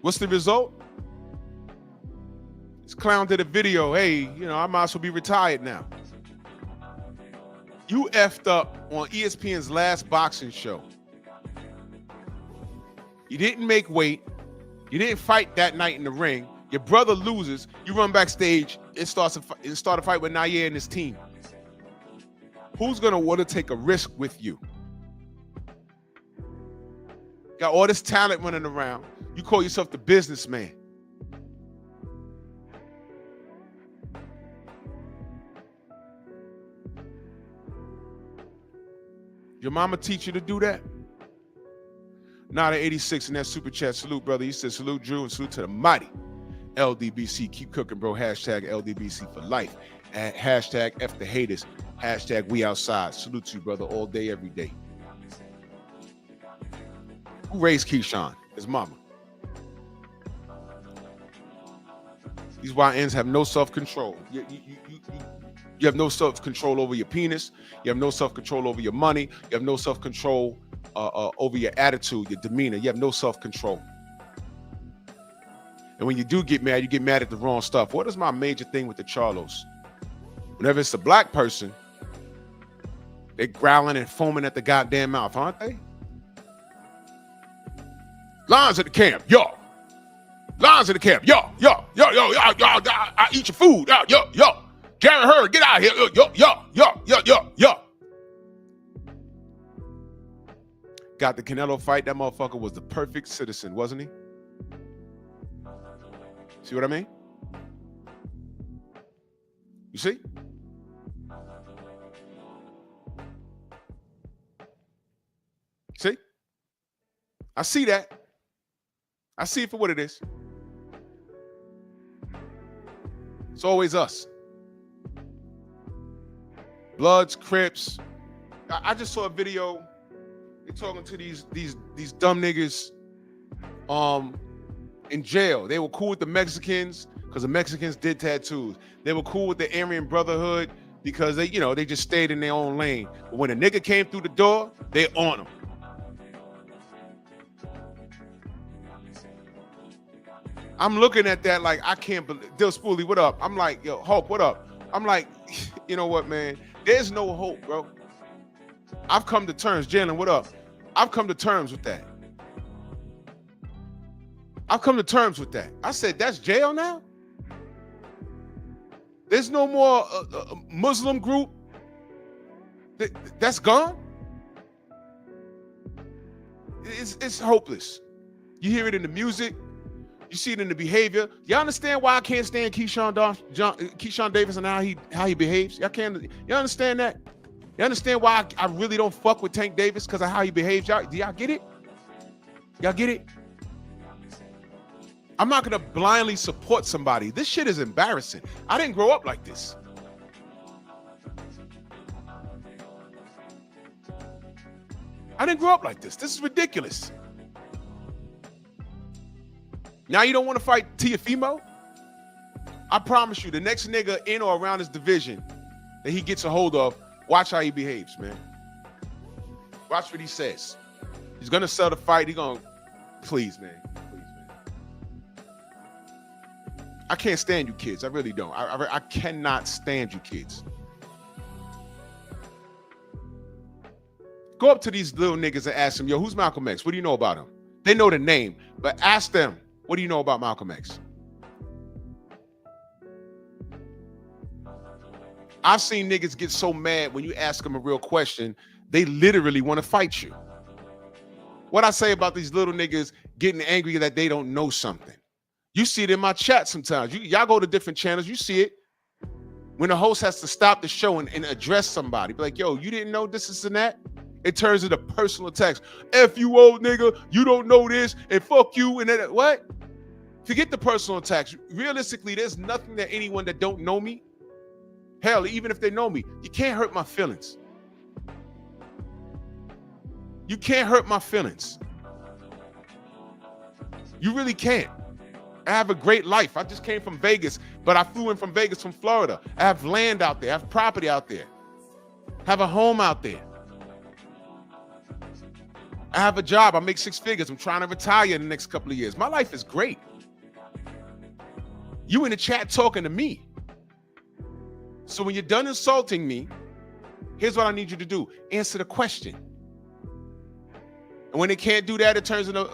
What's the result? This clown did a video. Hey, I might as well be retired now. You effed up on ESPN's last boxing show. You didn't make weight. You didn't fight that night in the ring. Your brother loses. You run backstage. It start a fight with Nair and his team. Who's going to want to take a risk with you? Got all this talent running around. You call yourself the businessman. Your mama teach you to do that? Nada 86 in that super chat. Salute, brother. He said, salute, Drew, and salute to the mighty LDBC. Keep cooking, bro. Hashtag LDBC for life. And hashtag F the haters. Hashtag we outside. Salute to you, brother, all day, every day. Who raised Keyshawn? His mama. These YNs have no self-control. You have no self-control over your penis. You have no self-control over your money. You have no self-control over your attitude, your demeanor. You have no self-control. And when you do get mad, you get mad at the wrong stuff. What is my major thing with the Charlos? Whenever it's a black person, they growling and foaming at the goddamn mouth, aren't they? Lines at the camp, yo. Lines at the camp, yo. I eat your food, yo. Jerry Hurd, get out of here, yo. got the Canelo fight, that motherfucker was the perfect citizen, wasn't he? See what I mean? You see? See? I see that. I see it for what it is. It's always us. Bloods, Crips. I just saw a video. They're talking to these dumb niggas in jail. They were cool with the Mexicans because the Mexicans did tattoos. They were cool with the Aryan Brotherhood because they just stayed in their own lane. But when a nigga came through the door, they on them. I'm looking at that like I can't believe. Dill Spoolie, what up? I'm like, yo, Hulk, what up? I'm like, you know what, man? There's no hope, bro. I've come to terms. Jalen, what up? I've come to terms with that. I've come to terms with that. I said, that's jail now? There's no more Muslim group? That's gone? It's hopeless. You hear it in the music. You see it in the behavior. Y'all understand why I can't stand Keyshawn Davis and how he behaves? Y'all understand that? You understand why I really don't fuck with Tank Davis because of how he behaves? Do y'all get it? Y'all get it? I'm not gonna blindly support somebody. This shit is embarrassing. I didn't grow up like this. I didn't grow up like this. This is ridiculous. Now you don't want to fight Teofimo? I promise you, the next nigga in or around his division that he gets a hold of, watch how he behaves, man. Watch what he says. He's gonna sell the fight. He's gonna, please, man. I can't stand you kids. I really don't. I cannot stand you kids. Go up to these little niggas and ask them, yo, who's Malcolm X? What do you know about him? They know the name, but ask them, what do you know about Malcolm X? I've seen niggas get so mad when you ask them a real question, they literally want to fight you. What I say about these little niggas getting angry that they don't know something. You see it in my chat sometimes. Y'all go to different channels, you see it. When the host has to stop the show and address somebody, be like, yo, you didn't know this and that? It turns into personal attacks. F you old nigga, you don't know this, and fuck you, and then what? Forget the personal attacks. Realistically, there's nothing that anyone that don't know me, hell, even if they know me, you can't hurt my feelings. You can't hurt my feelings. You really can't. I have a great life. I just came from Vegas, but I flew in from Vegas from Florida. I have land out there. I have property out there. I have a home out there. I have a job. I make 6 figures. I'm trying to retire in the next couple of years. My life is great. You in the chat talking to me. So when you're done insulting me, here's what I need you to do. Answer the question. And when they can't do that, it turns into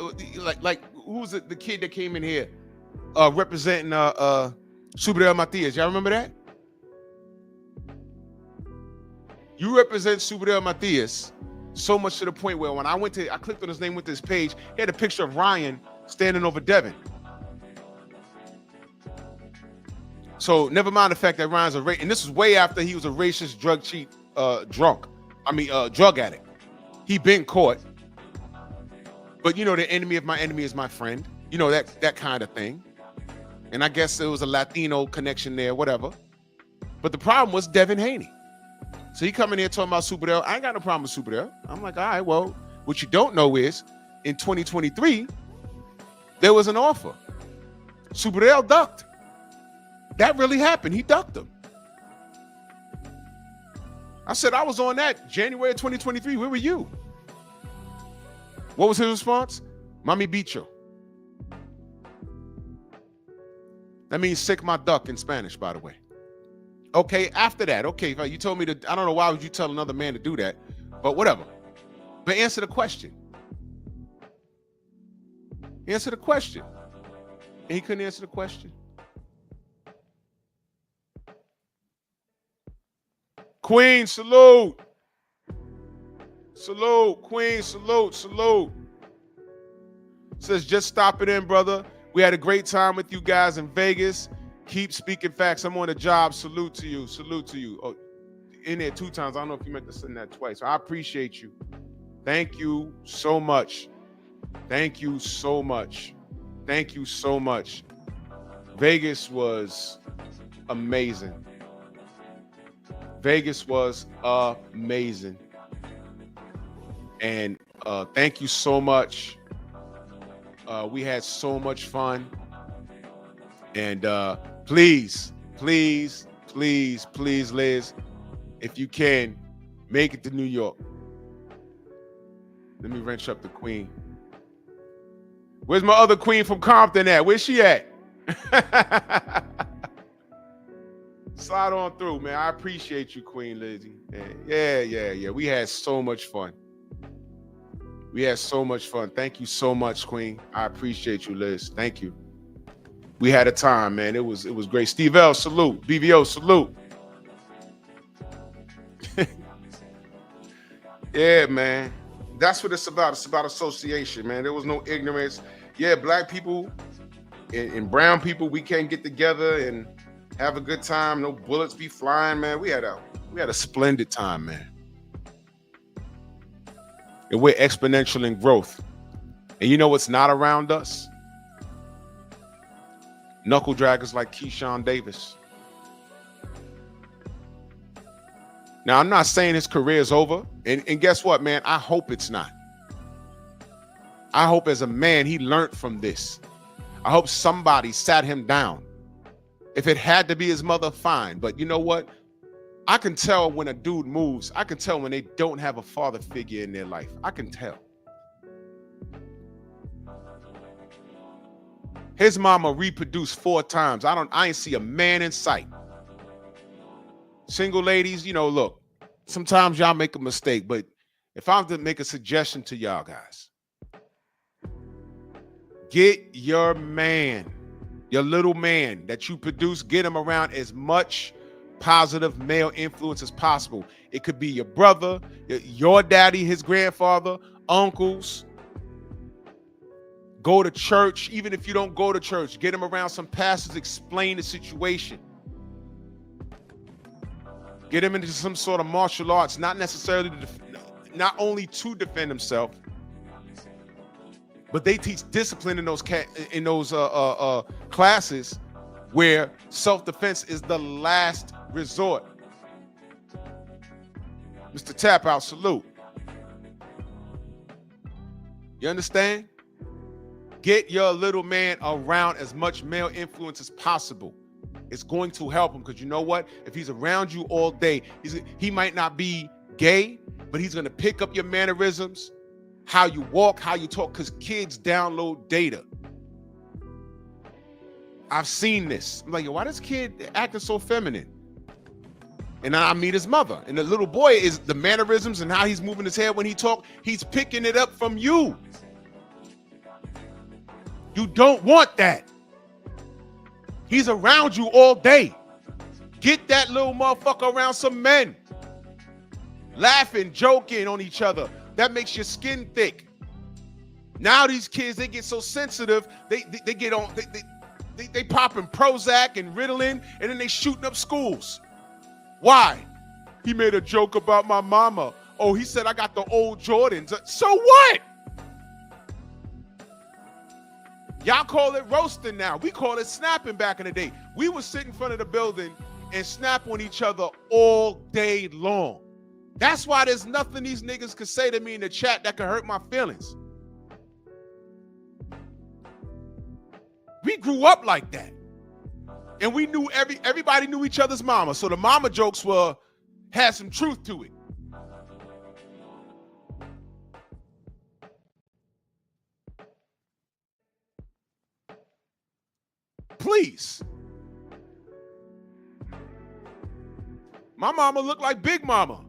like who's the kid that came in here representing Subriel Matias? Y'all remember that? You represent Subriel Matias so much to the point where when I clicked on his name with this page, he had a picture of Ryan standing over Devin. So never mind the fact that Ryan's and this was way after he was a racist, drug cheat, drug addict. He been caught. But you know, the enemy of my enemy is my friend. You know, that kind of thing. And I guess there was a Latino connection there, whatever. But the problem was Devin Haney. So he coming here talking about Subriel. I ain't got no problem with Subriel. I'm like, all right, well, what you don't know is in 2023, there was an offer. Subriel ducked. That really happened. He ducked him. I said, I was on that January 2023. Where were you? What was his response? Mami bicho. That means sick my duck in Spanish, by the way. Okay, after that, okay, you told me to, I don't know why would you tell another man to do that, but whatever. But answer the question. Answer the question. And he couldn't answer the question. Queen, salute. Salute, Queen. Salute. Says, just stop it in, brother. We had a great time with you guys in Vegas. Keep speaking facts. I'm on the job. Salute to you. Oh, in there 2 times. I don't know if you meant to send that twice. I appreciate you. Thank you so much. Vegas was amazing. And thank you so much. We had so much fun. And please, Liz, if you can, make it to New York. Let me wrench up the queen. Where's my other queen from Compton at? Where's she at? Slide on through, man. I appreciate you, Queen Lizzie. Yeah. We had so much fun. Thank you so much, Queen. I appreciate you, Liz. Thank you. We had a time, man. It was great. Steve L, salute. BVO, salute. Yeah, man. That's what it's about. It's about association, man. There was no ignorance. Yeah, black people and brown people, we can't get together and have a good time. No bullets be flying, man. We had a splendid time, man. And we're exponential in growth. And you know what's not around us? Knuckle draggers like Keyshawn Davis. Now, I'm not saying his career is over. And guess what, man? I hope it's not. I hope as a man, he learned from this. I hope somebody sat him down. If it had to be his mother, fine. But you know what? I can tell when a dude moves. I can tell when they don't have a father figure in their life. I can tell. His mama reproduced 4 times. I ain't see a man in sight. Single ladies, look, sometimes y'all make a mistake, but if I'm to make a suggestion to y'all guys, get your man, your little man that you produce, get him around as much positive male influence as possible. It could be your brother, your daddy, his grandfather, uncles. Go to church. Even if you don't go to church, get him around some pastors, explain the situation. Get him into some sort of martial arts, not necessarily not only to defend himself, but they teach discipline in those classes where self-defense is the last resort. Mr. Tap Out, salute. You understand? Get your little man around as much male influence as possible. It's going to help him, because you know what? If he's around you all day, he might not be gay, but he's going to pick up your mannerisms, how you walk, how you talk, because kids download data. I've seen this. I'm like, yo, why this kid acting so feminine? And I meet his mother, and the little boy is the mannerisms and how he's moving his head when he talks. He's picking it up from you. You don't want that. He's around you all day. Get that little motherfucker around some men. Laughing, joking on each other. That makes your skin thick. Now these kids, they get so sensitive, they get on, they popping Prozac and Ritalin, and then they shooting up schools. Why? He made a joke about my mama. Oh, he said I got the old Jordans. So what? Y'all call it roasting now. We call it snapping back in the day. We would sit in front of the building and snap on each other all day long. That's why there's nothing these niggas could say to me in the chat that could hurt my feelings. We grew up like that. And we knew everybody knew each other's mama. So the mama jokes had some truth to it. Please. My mama looked like Big Mama.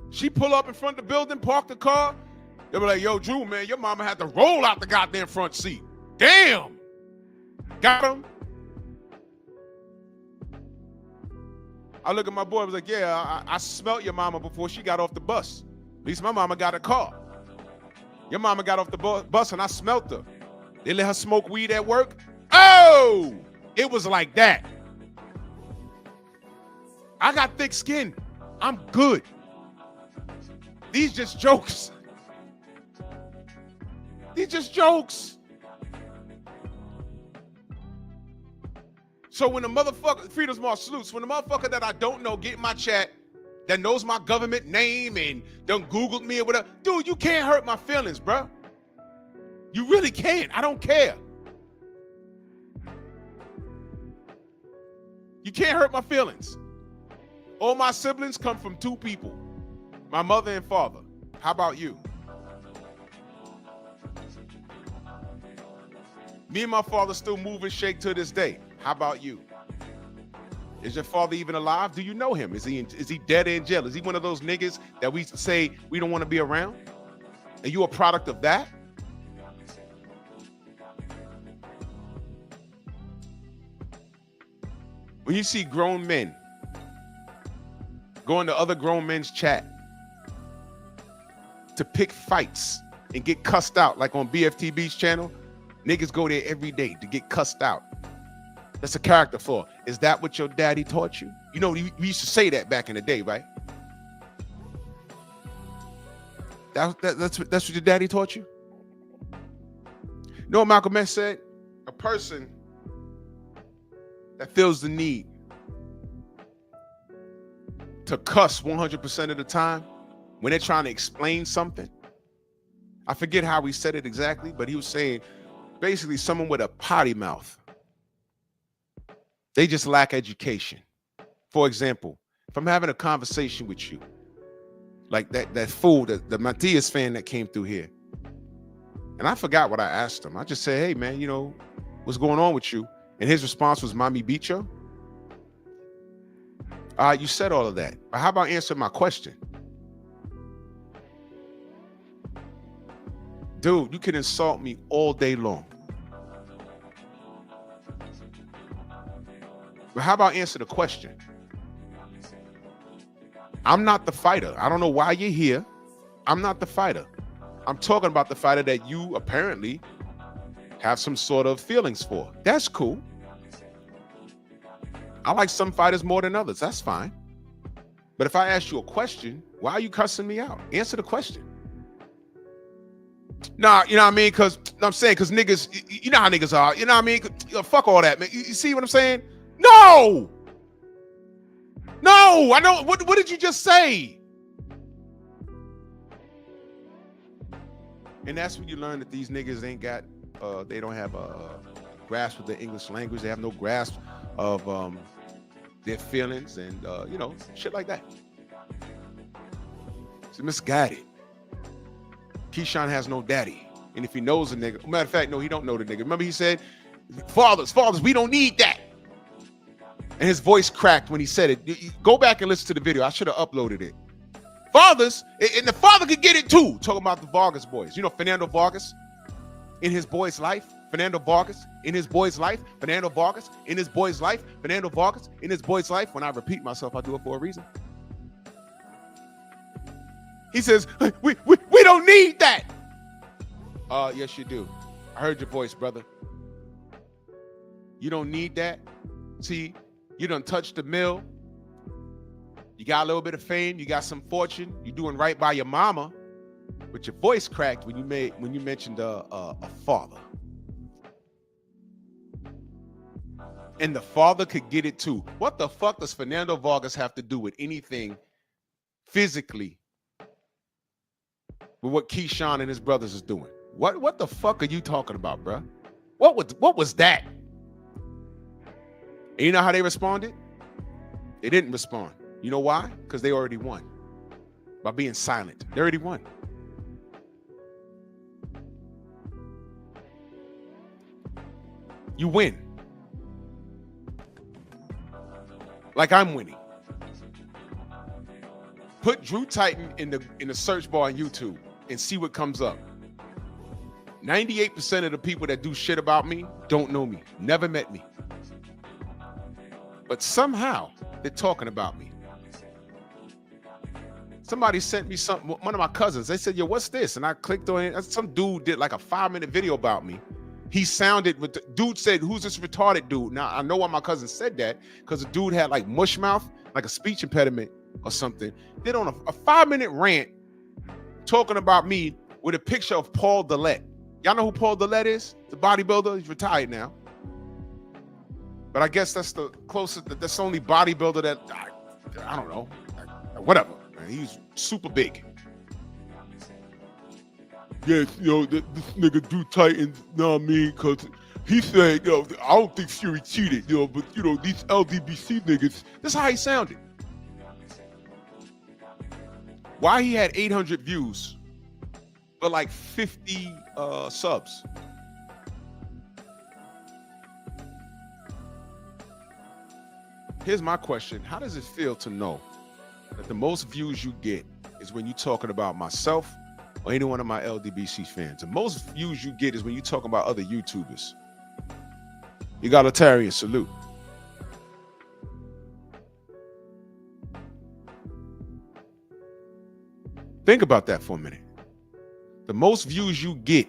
She pull up in front of the building, park the car. They be like, yo, Drew, man, your mama had to roll out the goddamn front seat. Damn. Got him. I look at my boy, I was like, yeah, I smelt your mama before she got off the bus. At least my mama got a car. Your mama got off the bus and I smelt her. They let her smoke weed at work. Oh, it was like that. I got thick skin. I'm good. These just jokes. These just jokes. So when the motherfucker, Freedom's March salutes, when the motherfucker that I don't know get in my chat, that knows my government name and done Googled me or whatever, dude, you can't hurt my feelings, bro. You really can't. I don't care. You can't hurt my feelings. All my siblings come from two people, my mother and father. How about you? Me and my father still move and shake to this day. How about you? Is your father even alive? Do you know him? Is he dead or in jail? Is he one of those niggas that we say we don't want to be around? Are you a product of that? When you see grown men go into other grown men's chat to pick fights and get cussed out, like on BFTB's channel, niggas go there every day to get cussed out. That's a character flaw. Is that what your daddy taught you? You know, we used to say that back in the day, right? That's what your daddy taught you? You know what Malcolm X said? A person that feels the need to cuss 100% of the time when they're trying to explain something. I forget how he said it exactly, but he was saying basically someone with a potty mouth. They just lack education. For example, if I'm having a conversation with you, like that fool, the Matias fan that came through here, and I forgot what I asked him. I just said, hey man, you know, what's going on with you? And his response was, Mommy beat you? You said all of that. But how about answering my question? Dude, you can insult me all day long. But how about answer the question? I'm not the fighter. I don't know why you're here. I'm not the fighter. I'm talking about the fighter that you apparently have some sort of feelings for. That's cool. I like some fighters more than others. That's fine. But if I ask you a question, why are you cussing me out? Answer the question. Nah, you know what I mean? Because I'm saying, because niggas, you know how niggas are. You know what I mean? Fuck all that, man. You see what I'm saying? No! No! I know. What did you just say? And that's when you learn that these niggas ain't got, they don't have a grasp of the English language. They have no grasp of their feelings and, you know, shit like that. It's misguided. Keyshawn has no daddy. And if he knows a nigga, matter of fact, no, he don't know the nigga. Remember he said, fathers, we don't need that. And his voice cracked when he said it. Go back and listen to the video. I should have uploaded it. Fathers, and the father could get it too. Talking about the Vargas boys. You know, Fernando Vargas in his boy's life. Fernando Vargas in his boy's life. Fernando Vargas in his boy's life. Fernando Vargas in his boy's life. When I repeat myself, I do it for a reason. He says, we don't need that. Yes, you do. I heard your voice, brother. You don't need that. See, you done touched the mill. You got a little bit of fame. You got some fortune. You're doing right by your mama. But your voice cracked when you mentioned a father. And the father could get it too. What the fuck does Fernando Vargas have to do with anything physically with what Keyshawn and his brothers is doing? What the fuck are you talking about, bro? What was that? And you know how they responded? They didn't respond. You know why? Because they already won. By being silent. They already won. You win. Like I'm winning. Put Drew Titan in the search bar on YouTube and see what comes up. 98% of the people that do shit about me don't know me, never met me. But somehow they're talking about me. Somebody sent me something, one of my cousins. They said, yo, what's this? And I clicked on it. Some dude did like a 5-minute video about me. He sounded, with the dude said, who's this retarded dude? Now, I know why my cousin said that, because the dude had like mush mouth, like a speech impediment or something. Did on a 5-minute rant talking about me with a picture of Paul Dillette. Y'all know who Paul Dillette is? The bodybuilder. He's retired now. But I guess that's the closest, that's the only bodybuilder that, I don't know, whatever. Man, he's super big. Yes, this nigga do Titans, you know what I mean? Because he said, I don't think Fury cheated, but, these LDBC niggas, that's how he sounded. Why he had 800 views, but like 50 subs? Here's my question. How does it feel to know that the most views you get is when you're talking about myself or any one of my LDBC fans? The most views you get is when you're talking about other YouTubers. Egalitarian salute. Think about that for a minute. The most views you get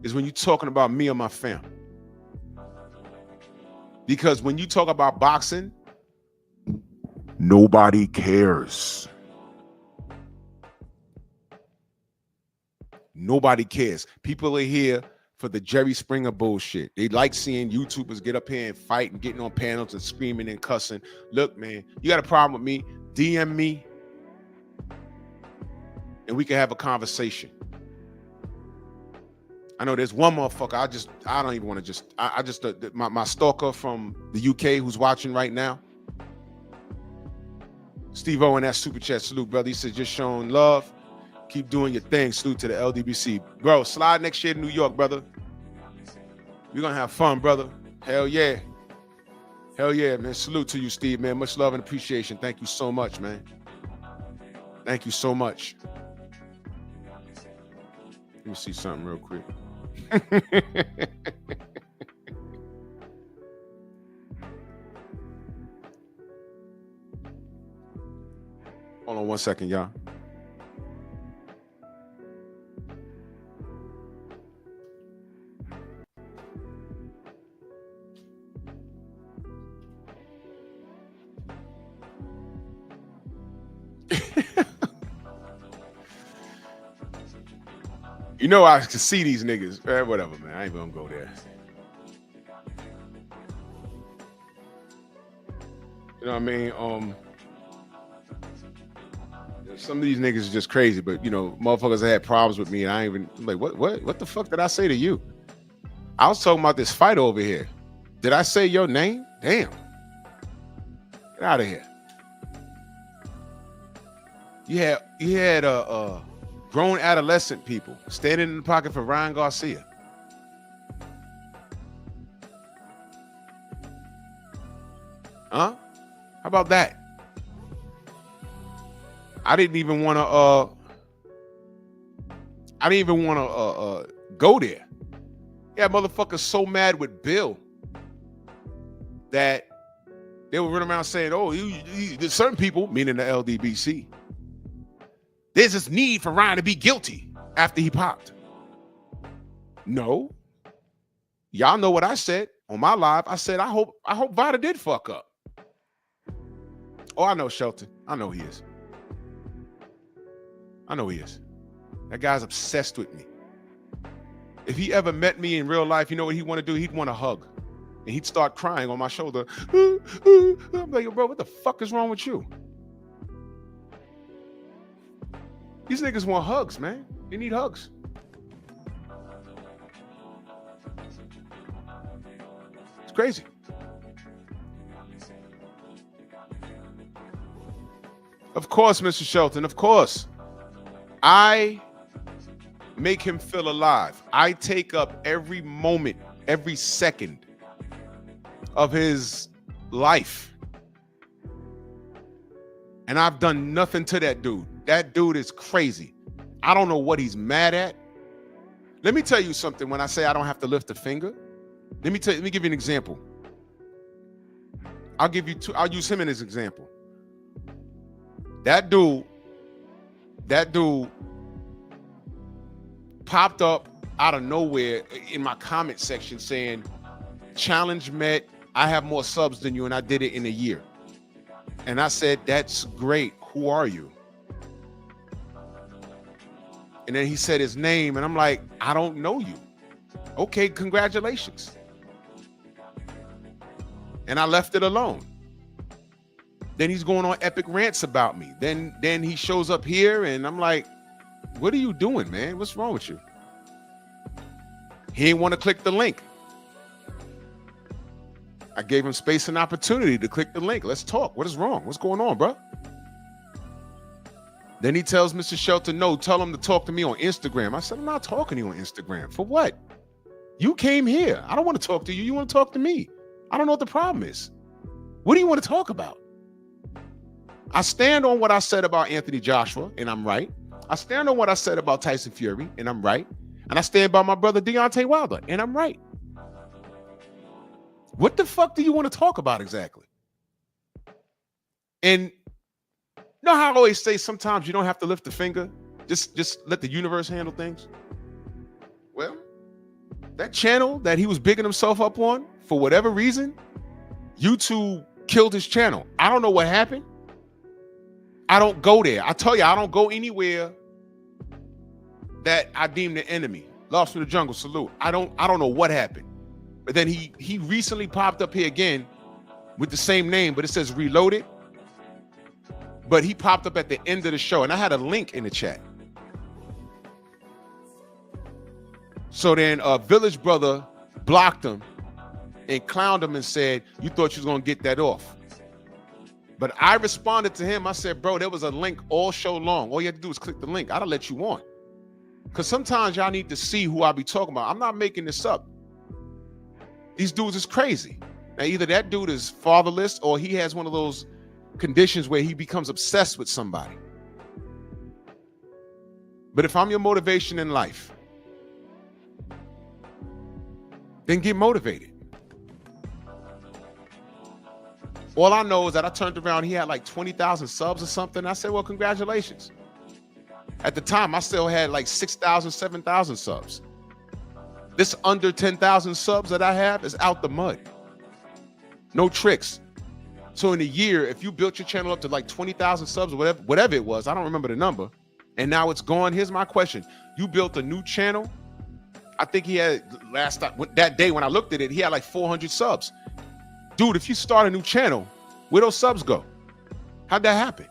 is when you're talking about me or my fam. Because when you talk about boxing, nobody cares. Nobody cares. People are here for the Jerry Springer bullshit. They like seeing YouTubers get up here and fight and getting on panels and screaming and cussing. Look, man, you got a problem with me? DM me and we can have a conversation. I know there's one motherfucker. I don't even want to my stalker from the UK who's watching right now. Steve Owen, that super chat, salute, brother. He said, just showing love. Keep doing your thing. Salute to the LDBC. Bro, slide next year to New York, brother. We're going to have fun, brother. Hell yeah. Hell yeah, man. Salute to you, Steve, man. Much love and appreciation. Thank you so much, man. Thank you so much. Let me see something real quick. Hold on one second, y'all. I can see these niggas. Whatever, man. I ain't gonna go there. You know what I mean? Some of these niggas are just crazy, but motherfuckers that had problems with me, and I'm like, what the fuck did I say to you? I was talking about this fight over here. Did I say your name? Damn. Get out of here. You had grown adolescent people standing in the pocket for Ryan Garcia. Huh? How about that? I didn't even want to go there. Yeah, motherfuckers so mad with Bill that they were running around saying, oh, there's certain people, meaning the LDBC, there's this need for Ryan to be guilty after he popped. No. Y'all know what I said on my live. I said, I hope Vada did fuck up. Oh, I know Shelton. I know he is. That guy's obsessed with me. If he ever met me in real life, you know what he'd want to do? He'd want a hug. And he'd start crying on my shoulder. I'm like, bro, what the fuck is wrong with you? These niggas want hugs, man. They need hugs. It's crazy. Of course, Mr. Shelton, of course. I make him feel alive. I take up every moment, every second of his life. And I've done nothing to that dude. That dude is crazy. I don't know what he's mad at. Let me tell you something. When I say I don't have to lift a finger, let me give you an example. I'll use him as an example. That dude that dude popped up out of nowhere in my comment section saying, challenge met, I have more subs than you and I did it in a year. And I said, that's great. Who are you? And then he said his name and I'm like, I don't know you. Okay, congratulations. And I left it alone. Then he's going on epic rants about me. Then he shows up here and I'm like, what are you doing, man? What's wrong with you? He didn't want to click the link. I gave him space and opportunity to click the link. Let's talk. What is wrong? What's going on, bro? Then he tells Mr. Shelton, no, tell him to talk to me on Instagram. I said, I'm not talking to you on Instagram. For what? You came here. I don't want to talk to you. You want to talk to me. I don't know what the problem is. What do you want to talk about? I stand on what I said about Anthony Joshua, and I'm right. I stand on what I said about Tyson Fury, and I'm right. And I stand by my brother Deontay Wilder, and I'm right. What the fuck do you want to talk about exactly? And you know how I always say sometimes you don't have to lift a finger. Just let the universe handle things. Well, that channel that he was bigging himself up on, for whatever reason, YouTube killed his channel. I don't know what happened. I don't go there. I tell you, I don't go anywhere that I deem the enemy. Lost in the Jungle, salute. I don't know what happened. But then he recently popped up here again with the same name, but it says reloaded. But he popped up at the end of the show, and I had a link in the chat. So then a Village brother blocked him and clowned him and said, you thought you was gonna get that off. But I responded to him. I said, bro, there was a link all show long. All you had to do was click the link. I'd have let you on. Because sometimes y'all need to see who I be talking about. I'm not making this up. These dudes is crazy. Now, either that dude is fatherless or he has one of those conditions where he becomes obsessed with somebody. But if I'm your motivation in life, then get motivated. All I know is that I turned around, he had like 20,000 subs or something. I said, well, congratulations. At the time, I still had like 6,000, 7,000 subs. This under 10,000 subs that I have is out the mud. No tricks. So in a year, if you built your channel up to like 20,000 subs or whatever it was, I don't remember the number, and now it's gone. Here's my question. You built a new channel. I think he had that day when I looked at it, he had like 400 subs. Dude, if you start a new channel, where those subs go? How'd that happen?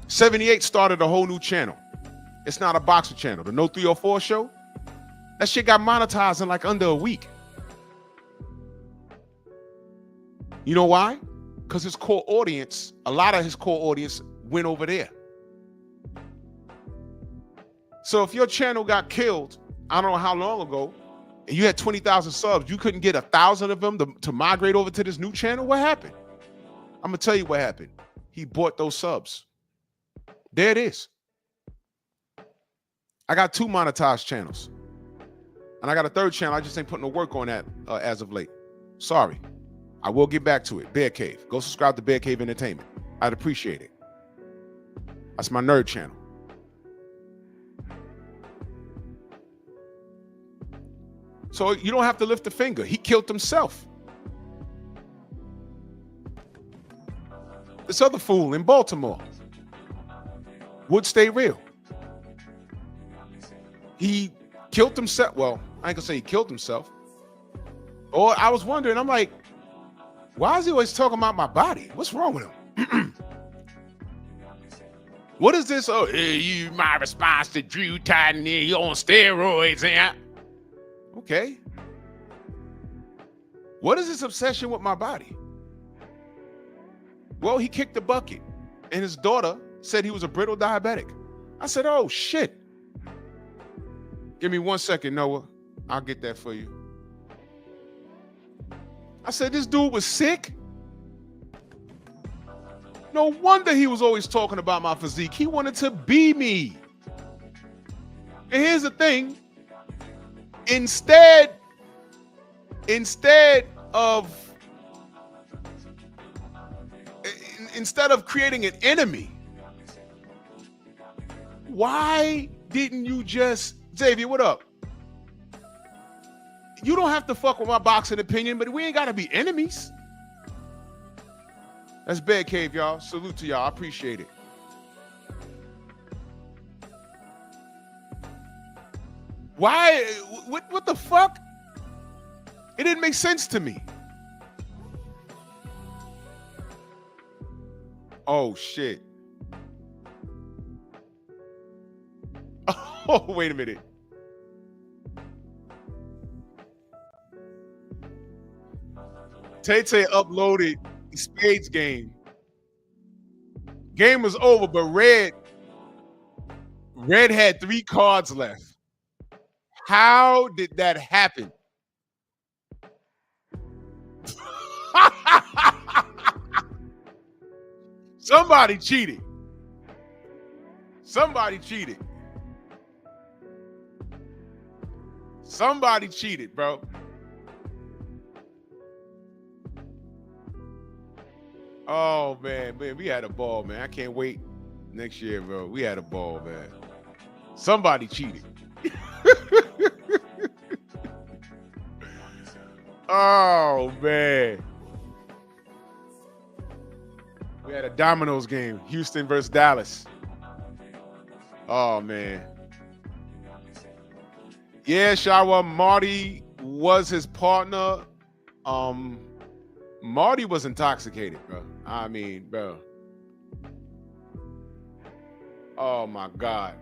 78 started a whole new channel. It's not a boxer channel. The No 304 show, that shit got monetized in like under a week. You know why? Because his core audience, a lot of his core audience went over there. So if your channel got killed, I don't know how long ago, and you had 20,000 subs, you couldn't get 1,000 of them to migrate over to this new channel? What happened? I'm gonna tell you what happened. He bought those subs. There it is. I got 2 monetized channels. And I got a 3rd channel. I just ain't putting no work on that as of late. Sorry. I will get back to it. Bear Cave. Go subscribe to Bear Cave Entertainment. I'd appreciate it. That's my nerd channel. So you don't have to lift a finger. He killed himself. This other fool in Baltimore would stay real. He killed himself. Well, I ain't gonna say he killed himself. Or I was wondering, I'm like, why is he always talking about my body? What's wrong with him? What is this? Oh, hey, my response to Drew Titan, you on steroids, and okay. What is this obsession with my body? Well, he kicked the bucket, and his daughter said he was a brittle diabetic. I said, oh, shit. Give me 1 second, Noah. I'll get that for you. I said, this dude was sick? No wonder he was always talking about my physique. He wanted to be me. And here's the thing. Instead of creating an enemy, why didn't you just, Xavier, what up? You don't have to fuck with my boxing opinion, but we ain't got to be enemies. That's Bad Cave, y'all. Salute to y'all. I appreciate it. Why? What the fuck? It didn't make sense to me. Oh, shit. Oh, wait a minute. Tay uploaded the Spades game. Game was over, but Red had 3 cards left. How did that happen? Somebody cheated. Somebody cheated. Somebody cheated, bro. Oh, man, we had a ball, man. I can't wait next year, bro. We had a ball, man. Somebody cheated. Oh, man. We had a dominoes game, Houston versus Dallas. Oh, man. Yeah, Shawa, Marty was his partner. Marty was intoxicated, bro. I mean, bro. Oh, my God.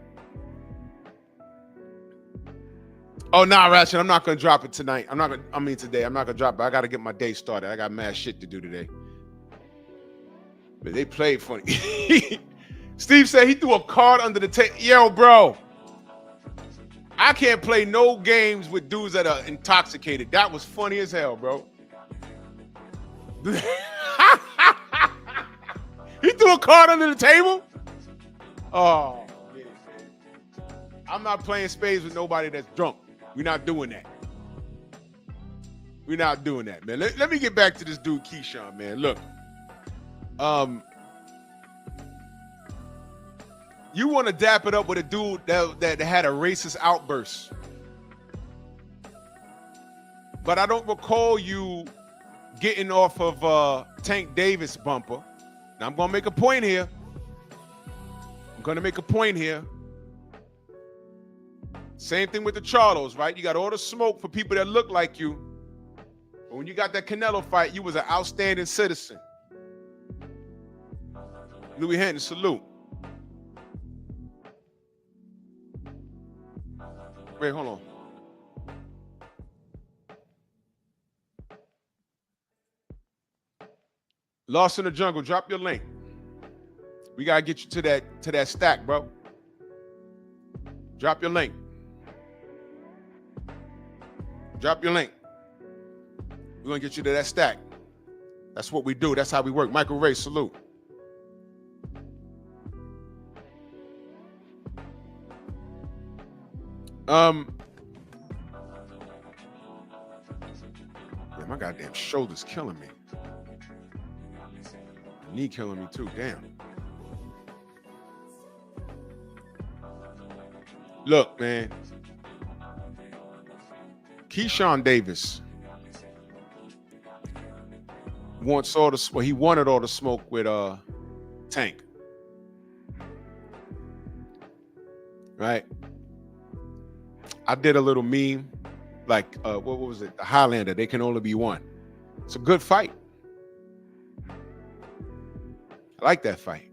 Oh, nah, Ratchet, I'm not going to drop it tonight. Today. I'm not going to drop it. I got to get my day started. I got mad shit to do today. But they played funny. Steve said he threw a card under the table. Yo, bro. I can't play no games with dudes that are intoxicated. That was funny as hell, bro. He threw a card under the table? Oh, man. I'm not playing spades with nobody that's drunk. We're not doing that. We're not doing that, man. Let me get back to this dude, Keyshawn, man. Look. You want to dap it up with a dude that had a racist outburst. But I don't recall you getting off of Tank Davis bumper. Now, I'm going to make a point here. Same thing with the Charlos, right? You got all the smoke for people that look like you. But when you got that Canelo fight, you was an outstanding citizen. Louis Hinton, salute. Wait, hold on. Lost in the Jungle, drop your link. We gotta get you to that stack, bro. Drop your link. Drop your link. We're gonna get you to that stack. That's what we do. That's how we work. Michael Ray, salute. Man, my goddamn shoulder's killing me. My knee killing me too. Damn. Look, man. Keyshawn Davis wants all the smoke. He wanted all the smoke with Tank. Right? I did a little meme, like what was it? The Highlander. They can only be one. It's a good fight. I like that fight.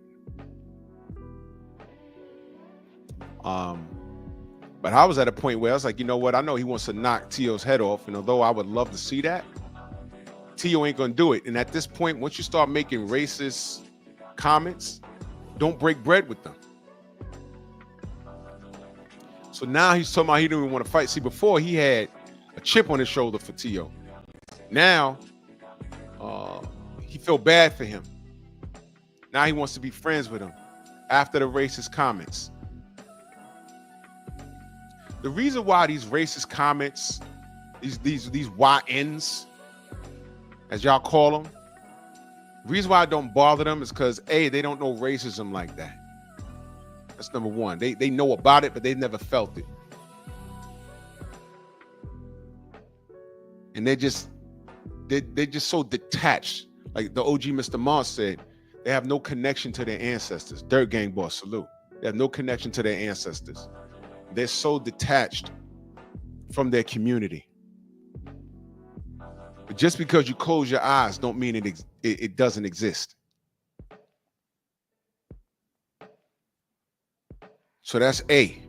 But I was at a point where I was like, you know what? I know he wants to knock T.O.'s head off, and although I would love to see that, T.O. ain't gonna do it. And at this point, once you start making racist comments, don't break bread with them. So now he's talking about he didn't even want to fight. See, before he had a chip on his shoulder for T.O. Now he felt bad for him. Now he wants to be friends with him after the racist comments. The reason why these racist comments, these YNs, as y'all call them, the reason why I don't bother them is because A, they don't know racism like that. That's number one. They know about it, but they never felt it. And they're just so detached. Like the OG Mr. Moss said, they have no connection to their ancestors. Dirt Gang boss, salute. They have no connection to their ancestors. They're so detached from their community. But just because you close your eyes don't mean it doesn't exist. So that's A.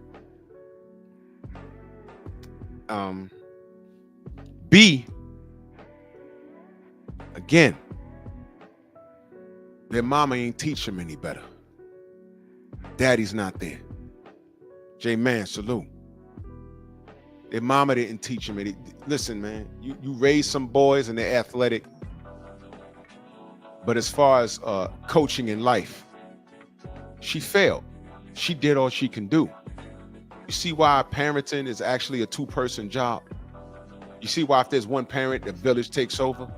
B, again, their mama ain't teach them any better. Daddy's not there. J-Man, salute. Their mama didn't teach them any. Listen, man, you raise some boys and they're athletic. But as far as coaching in life, she failed. She did all she can do. You see why parenting is actually a two-person job? You see why if there's one parent, the village takes over?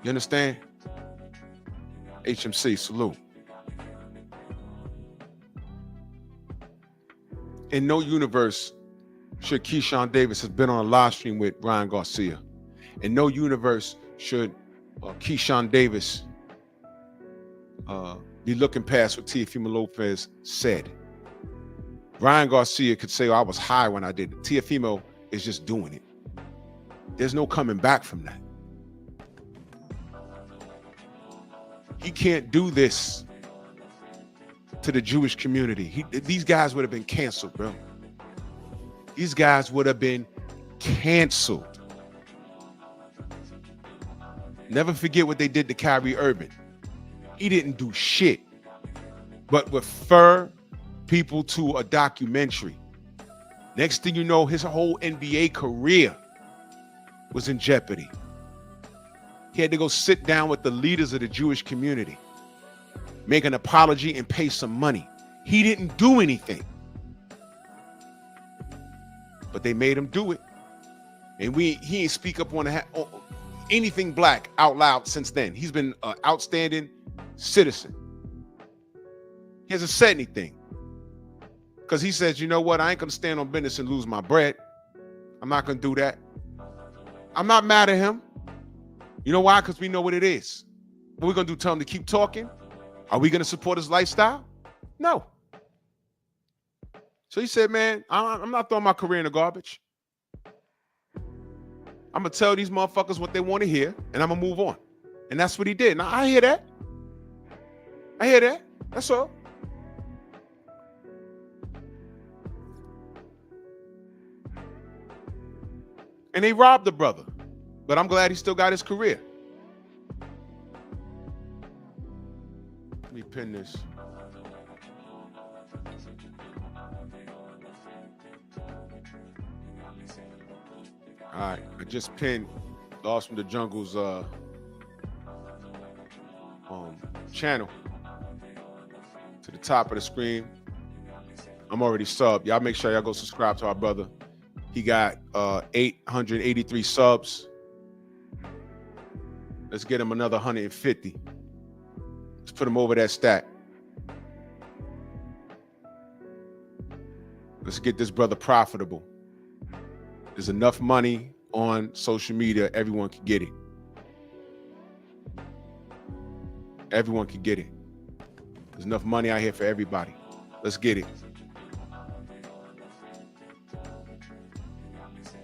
You understand? HMC, salute. In no universe should Keyshawn Davis have been on a live stream with Ryan Garcia. In no universe should Keyshawn Davis be looking past what Teofimo Lopez said. Ryan Garcia could say, oh, I was high when I did it. Teofimo is just doing it. There's no coming back from that. He can't do this to the Jewish community. These guys would have been canceled, bro. These guys would have been canceled. Never forget what they did to Kyrie Irving. He didn't do shit but refer people to a documentary. Next thing you know, his whole NBA career was in jeopardy. He had to go sit down with the leaders of the Jewish community, make an apology and pay some money. He didn't do anything, but they made him do it. And he ain't speak up on anything black out loud since then. He's been an outstanding citizen. He hasn't said anything because he says, you know what? I ain't gonna stand on business and lose my bread. I'm not gonna do that. I'm not mad at him. You know why? Because we know what it is. What we're gonna do, tell him to keep talking? Are we gonna support his lifestyle? No. So he said, man, I'm not throwing my career in the garbage. I'm gonna tell these motherfuckers what they want to hear, and I'm gonna move on. And that's what he did. Now I hear that. I hear that. That's all. And they robbed the brother. But I'm glad he still got his career. Let me pin this. All right, I just pinned Lost from the Jungle's channel to the top of the screen. I'm already subbed. Y'all make sure y'all go subscribe to our brother. He got 883 subs. Let's get him another 150. Let's put him over that stat. Let's get this brother profitable. There's enough money on social media, everyone can get it. Everyone can get it. There's enough money out here for everybody. Let's get it.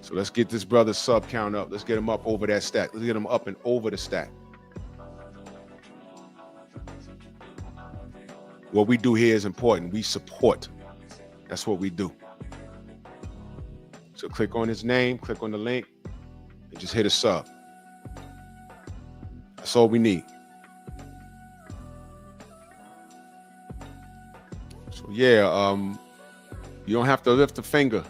So let's get this brother's sub count up. Let's get him up over that stat. Let's get him up and over the stat. What we do here is important. We support. That's what we do. So click on his name, click on the link, and just hit a sub. That's all we need. So yeah, you don't have to lift a finger.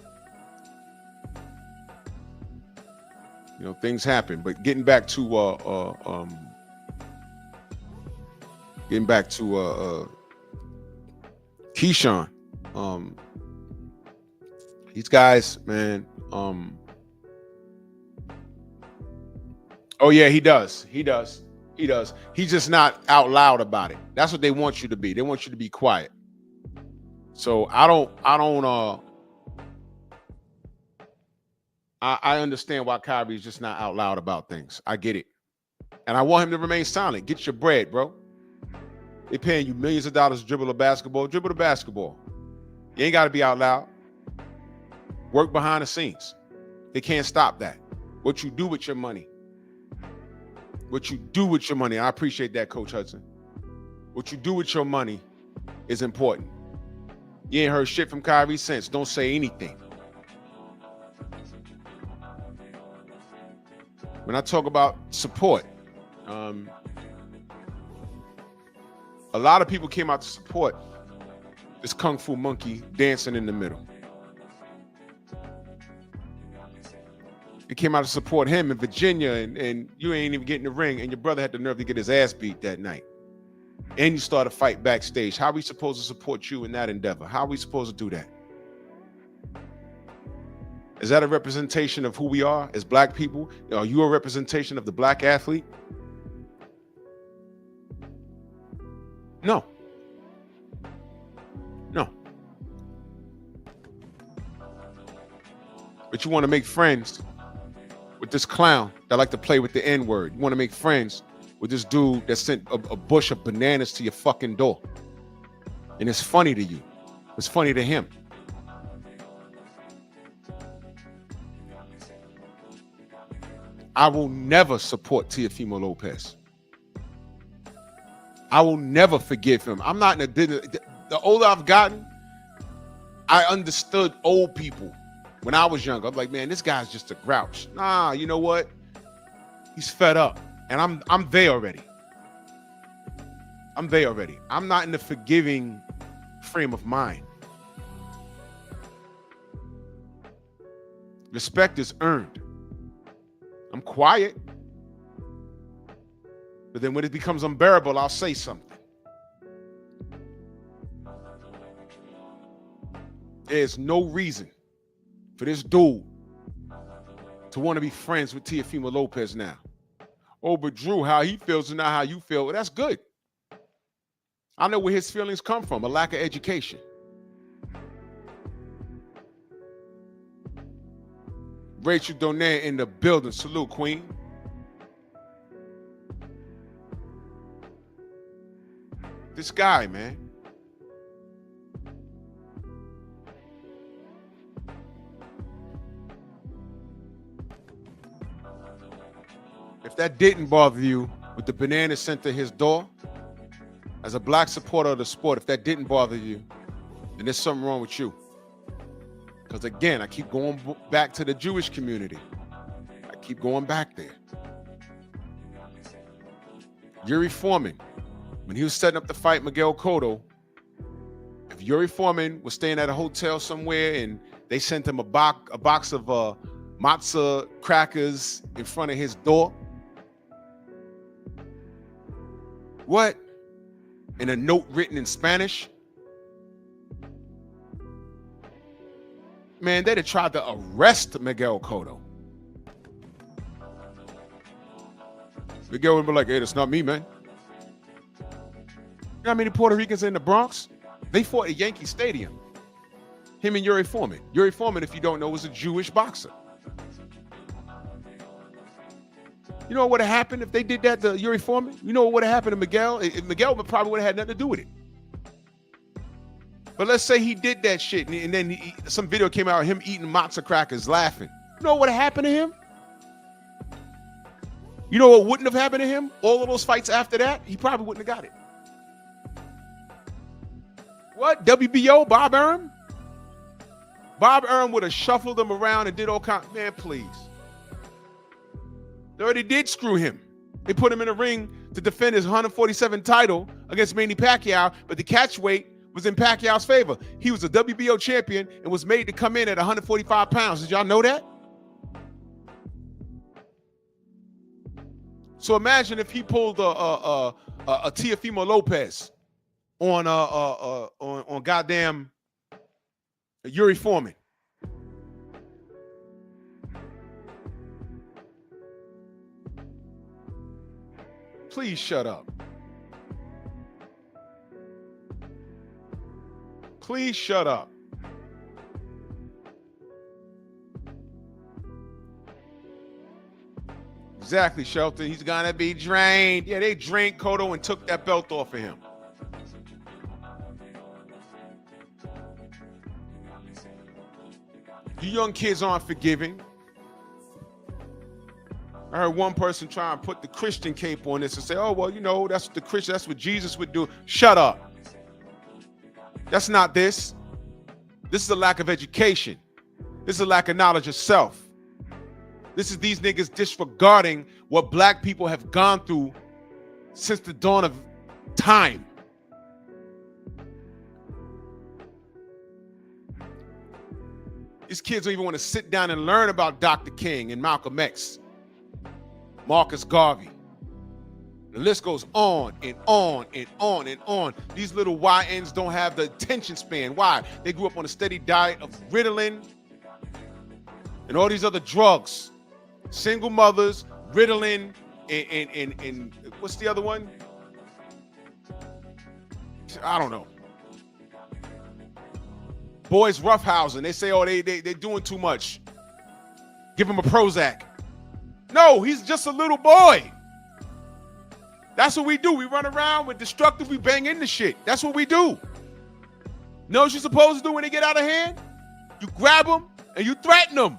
You know, things happen. But getting back to Keyshawn, these guys, man. Oh yeah, he does. He's just not out loud about it. That's what they want you to be. They want you to be quiet. So I understand why Kyrie's just not out loud about things. I get it. And I want him to remain silent. Get your bread, bro. They paying you millions of dollars to dribble a basketball. Dribble the basketball. You ain't got to be out loud. Work behind the scenes. They can't stop that. What you do with your money. What you do with your money. I appreciate that, Coach Hudson. What you do with your money is important. You ain't heard shit from Kyrie since. Don't say anything. When I talk about support, a lot of people came out to support this Kung Fu monkey dancing in the middle. They came out to support him in Virginia, and you ain't even getting the ring, and your brother had the nerve to get his ass beat that night. And you start a fight backstage. How are we supposed to support you in that endeavor? How are we supposed to do that? Is that a representation of who we are as black people? Are you a representation of the black athlete? No. No. But you want to make friends with this clown that like to play with the N-word. You want to make friends with this dude that sent a bush of bananas to your fucking door. And it's funny to you. It's funny to him. I will never support Teofimo Lopez. I will never forgive him. I'm not in the older I've gotten, I understood old people. When I was younger, I'm like, man, this guy's just a grouch. Nah, you know what? He's fed up. And I'm there already. I'm there already. I'm not in the forgiving frame of mind. Respect is earned. I'm quiet. But then when it becomes unbearable, I'll say something. There's no reason for this dude to want to be friends with Teofimo Lopez now. Oh, but Drew, how he feels is not how you feel. Well, that's good. I know where his feelings come from, a lack of education. Rachel Donaire in the building. Salute, Queen. This guy, man. If that didn't bother you with the banana sent to his door, as a black supporter of the sport, if that didn't bother you, then there's something wrong with you. Because again, I keep going back to the Jewish community. I keep going back there. Yuri Foreman, when he was setting up to fight Miguel Cotto, if Yuri Foreman was staying at a hotel somewhere and they sent him a box of matzah crackers in front of his door, what? And a note written in Spanish? Man, they'd have tried to arrest Miguel Cotto. Miguel would be like, hey, that's not me, man. You know how many Puerto Ricans in the Bronx? They fought at Yankee Stadium. Him and Yuri Foreman. Yuri Foreman, if you don't know, was a Jewish boxer. You know what would have happened if they did that to Yuri Foreman? You know what would have happened to Miguel? Miguel probably would have had nothing to do with it. But let's say he did that shit and then some video came out of him eating matzah crackers laughing. You know what would have happened to him? You know what wouldn't have happened to him? All of those fights after that, he probably wouldn't have got it. What? WBO? Bob Arum? Bob Arum would have shuffled him around and did all kinds. Man, please. They already did screw him. They put him in a ring to defend his 147 title against Manny Pacquiao, but the catch weight was in Pacquiao's favor. He was a WBO champion and was made to come in at 145 pounds. Did y'all know that? So imagine if he pulled a Teofimo Lopez on goddamn Yuri Foreman. Please shut up. Please shut up. Exactly, Shelton. He's gonna be drained. Yeah, they drained Cotto and took that belt off of him. You young kids aren't forgiving. I heard one person try and put the Christian cape on this and say, oh, well, you know, that's what the Christian, that's what Jesus would do. Shut up. That's not this. This is a lack of education. This is a lack of knowledge of self. This is these niggas disregarding what black people have gone through since the dawn of time. These kids don't even want to sit down and learn about Dr. King and Malcolm X, Marcus Garvey. The list goes on and on and on and on. These little YNs don't have the attention span. Why? They grew up on a steady diet of Ritalin and all these other drugs. Single mothers, Ritalin, and what's the other one? I don't know. Boys roughhousing. They say, oh, they're doing too much. Give him a Prozac. No, he's just a little boy. That's what we do. We run around with destructive, we bang into shit. That's what we do. Know what you're supposed to do when they get out of hand? You grab them and you threaten them.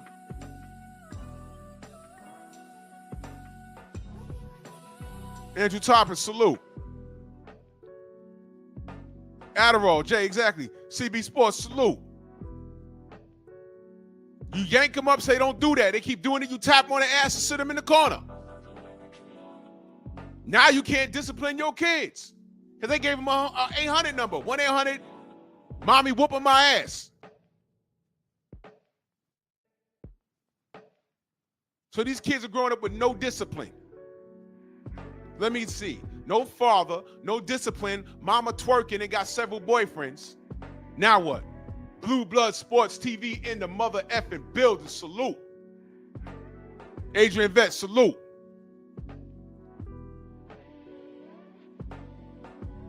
Andrew Toppin, salute. Adderall, Jay, exactly. CB Sports, salute. You yank them up, say don't do that. They keep doing it, you tap on the ass and sit them in the corner. Now you can't discipline your kids because they gave them a 800 number, 1-800, mommy whooping my ass. So these kids are growing up with no discipline. Let me see. No father, no discipline, mama twerking and got several boyfriends. Now what? Blue Blood Sports TV in the mother effing building. Salute. Adrian Vett, salute.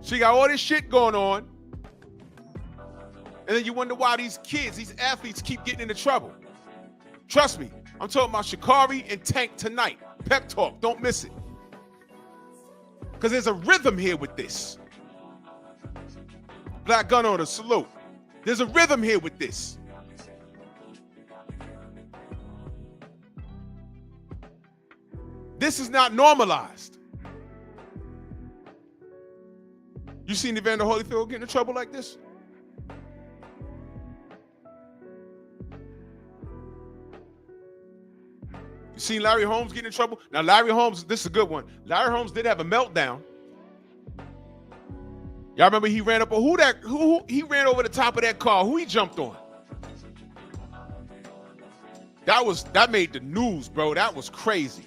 She got all this shit going on. And then you wonder why these kids, these athletes keep getting into trouble. Trust me, I'm talking about Sha'Carri and Tank tonight. Pep talk, don't miss it. Because there's a rhythm here with this. Black gun owner, salute. There's a rhythm here with this. This is not normalized. You seen Evander Holyfield get in trouble like this? You seen Larry Holmes get in trouble? Now, Larry Holmes, this is a good one. Larry Holmes did have a meltdown. Y'all remember he ran up on who he ran over the top of that car? Who he jumped on? That made the news, bro. That was crazy.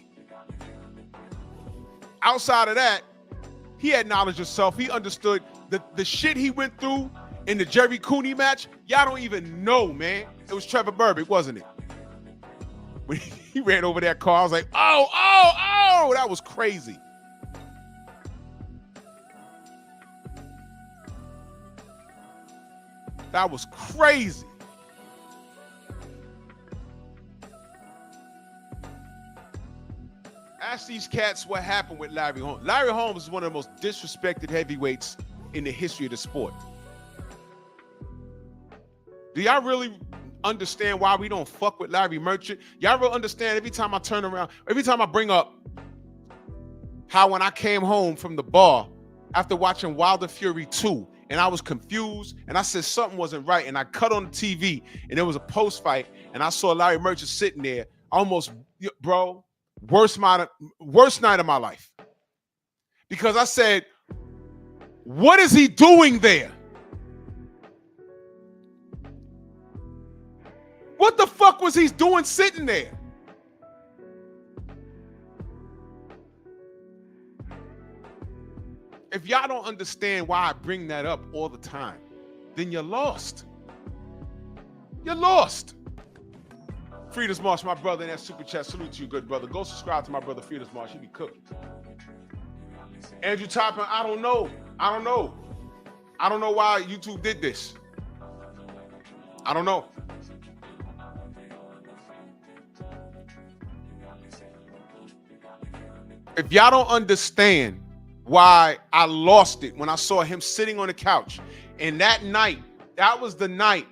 Outside of that, he had knowledge of self. He understood the shit he went through in the Jerry Cooney match. Y'all don't even know, man. It was Trevor Burbick, wasn't it? When he ran over that car, I was like, oh, that was crazy. That was crazy. Ask these cats what happened with Larry Holmes. Larry Holmes is one of the most disrespected heavyweights in the history of the sport. Do y'all really understand why we don't fuck with Larry Merchant? Y'all really understand every time I turn around, every time I bring up how when I came home from the bar after watching Wilder Fury 2 and I was confused and I said something wasn't right and I cut on the TV and there was a post fight and I saw Larry Merchant sitting there almost, bro, worst night of my life. Because I said, what is he doing there? What the fuck was he doing sitting there? If y'all don't understand why I bring that up all the time, then you're lost. You're lost. Frida's Marsh, my brother, in that super chat. Salute to you, good brother. Go subscribe to my brother Frida's Marsh. He be cooking. Andrew Toppin, I don't know. I don't know why YouTube did this. I don't know. If y'all don't understand why I lost it when I saw him sitting on the couch, and that night, that was the night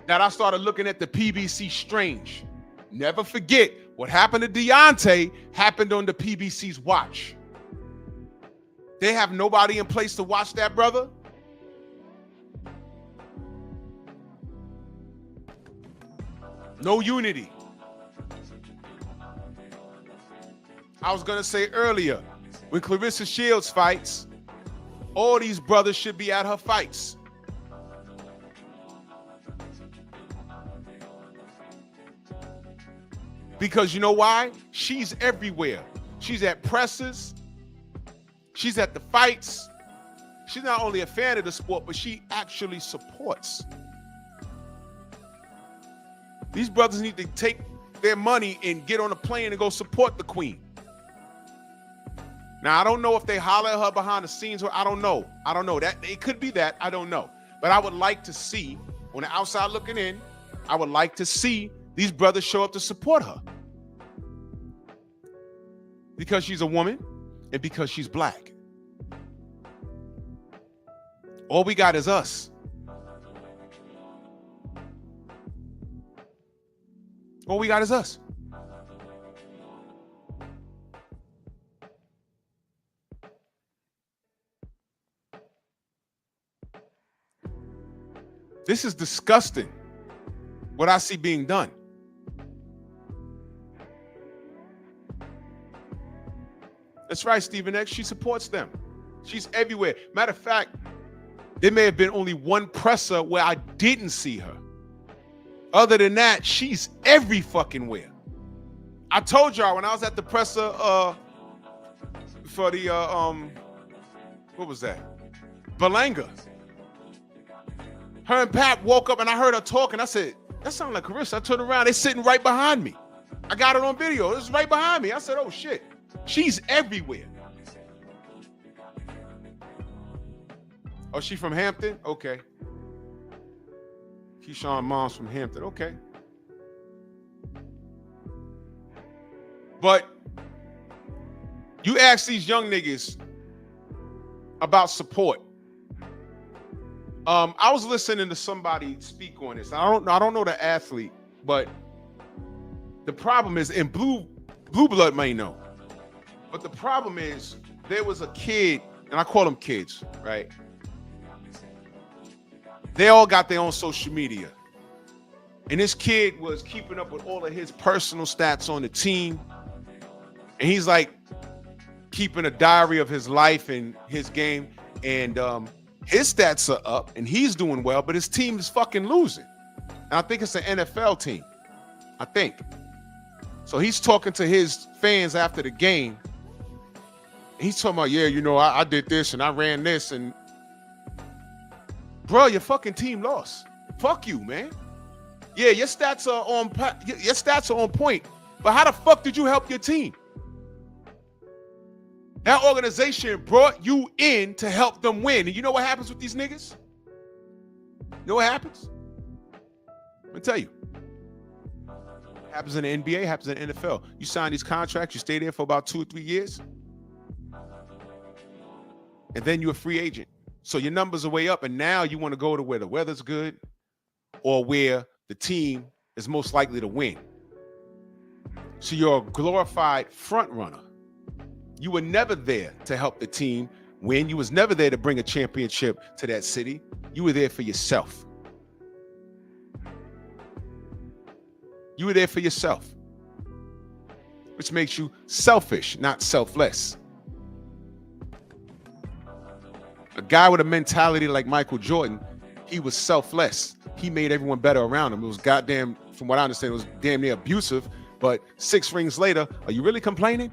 that I started looking at the PBC strange. Never forget what happened to Deontay happened on the PBC's watch. They have nobody in place to watch that brother. No unity. I was going to say earlier, when Clarissa Shields fights, all these brothers should be at her fights. Because you know why? She's everywhere. She's at presses. She's at the fights. She's not only a fan of the sport, but she actually supports. These brothers need to take their money and get on a plane and go support the queen. Now, I don't know if they holler at her behind the scenes, or I don't know. I don't know. That it could be that. I don't know. But I would like to see, on the outside looking in, I would like to see these brothers show up to support her. Because she's a woman and because she's black. All we got is us. All we got is us. This is disgusting, what I see being done. That's right, Stephen X. She supports them. She's everywhere. Matter of fact, there may have been only one presser where I didn't see her. Other than that, she's every fucking where. I told y'all when I was at the presser for the what was that? Berlanga. Her and Pat woke up and I heard her talking. I said, that sounded like Carissa. I turned around. They're sitting right behind me. I got it on video. It was right behind me. I said, oh shit. She's everywhere. Oh, she from Hampton? Okay. Keyshawn mom's from Hampton. Okay. But you ask these young niggas about support. I was listening to somebody speak on this. I don't know the athlete, but the problem is, and Blue Blood may know, but the problem is there was a kid, and I call them kids, right? They all got their own social media. And this kid was keeping up with all of his personal stats on the team. And he's like keeping a diary of his life and his game. And his stats are up and he's doing well, but his team is fucking losing. And I think it's an NFL team. I think. So he's talking to his fans after the game. He's talking about, yeah, you know, I did this and I ran this, and bro, your fucking team lost. Fuck you, man. Yeah, your stats are on point, but how the fuck did you help your team? That organization brought you in to help them win. And you know what happens with these niggas? You know what happens? Let me tell you. It happens in the NBA, happens in the NFL. You sign these contracts, you stay there for about 2 or 3 years, and then you're a free agent. So your numbers are way up, and now you want to go to where the weather's good or where the team is most likely to win. So you're a glorified front runner. You were never there to help the team win. You was never there to bring a championship to that city. You were there for yourself. You were there for yourself, which makes you selfish, not selfless. A guy with a mentality like Michael Jordan, he was selfless. He made everyone better around him. It was goddamn, from what I understand, it was damn near abusive. But 6 rings later, are you really complaining?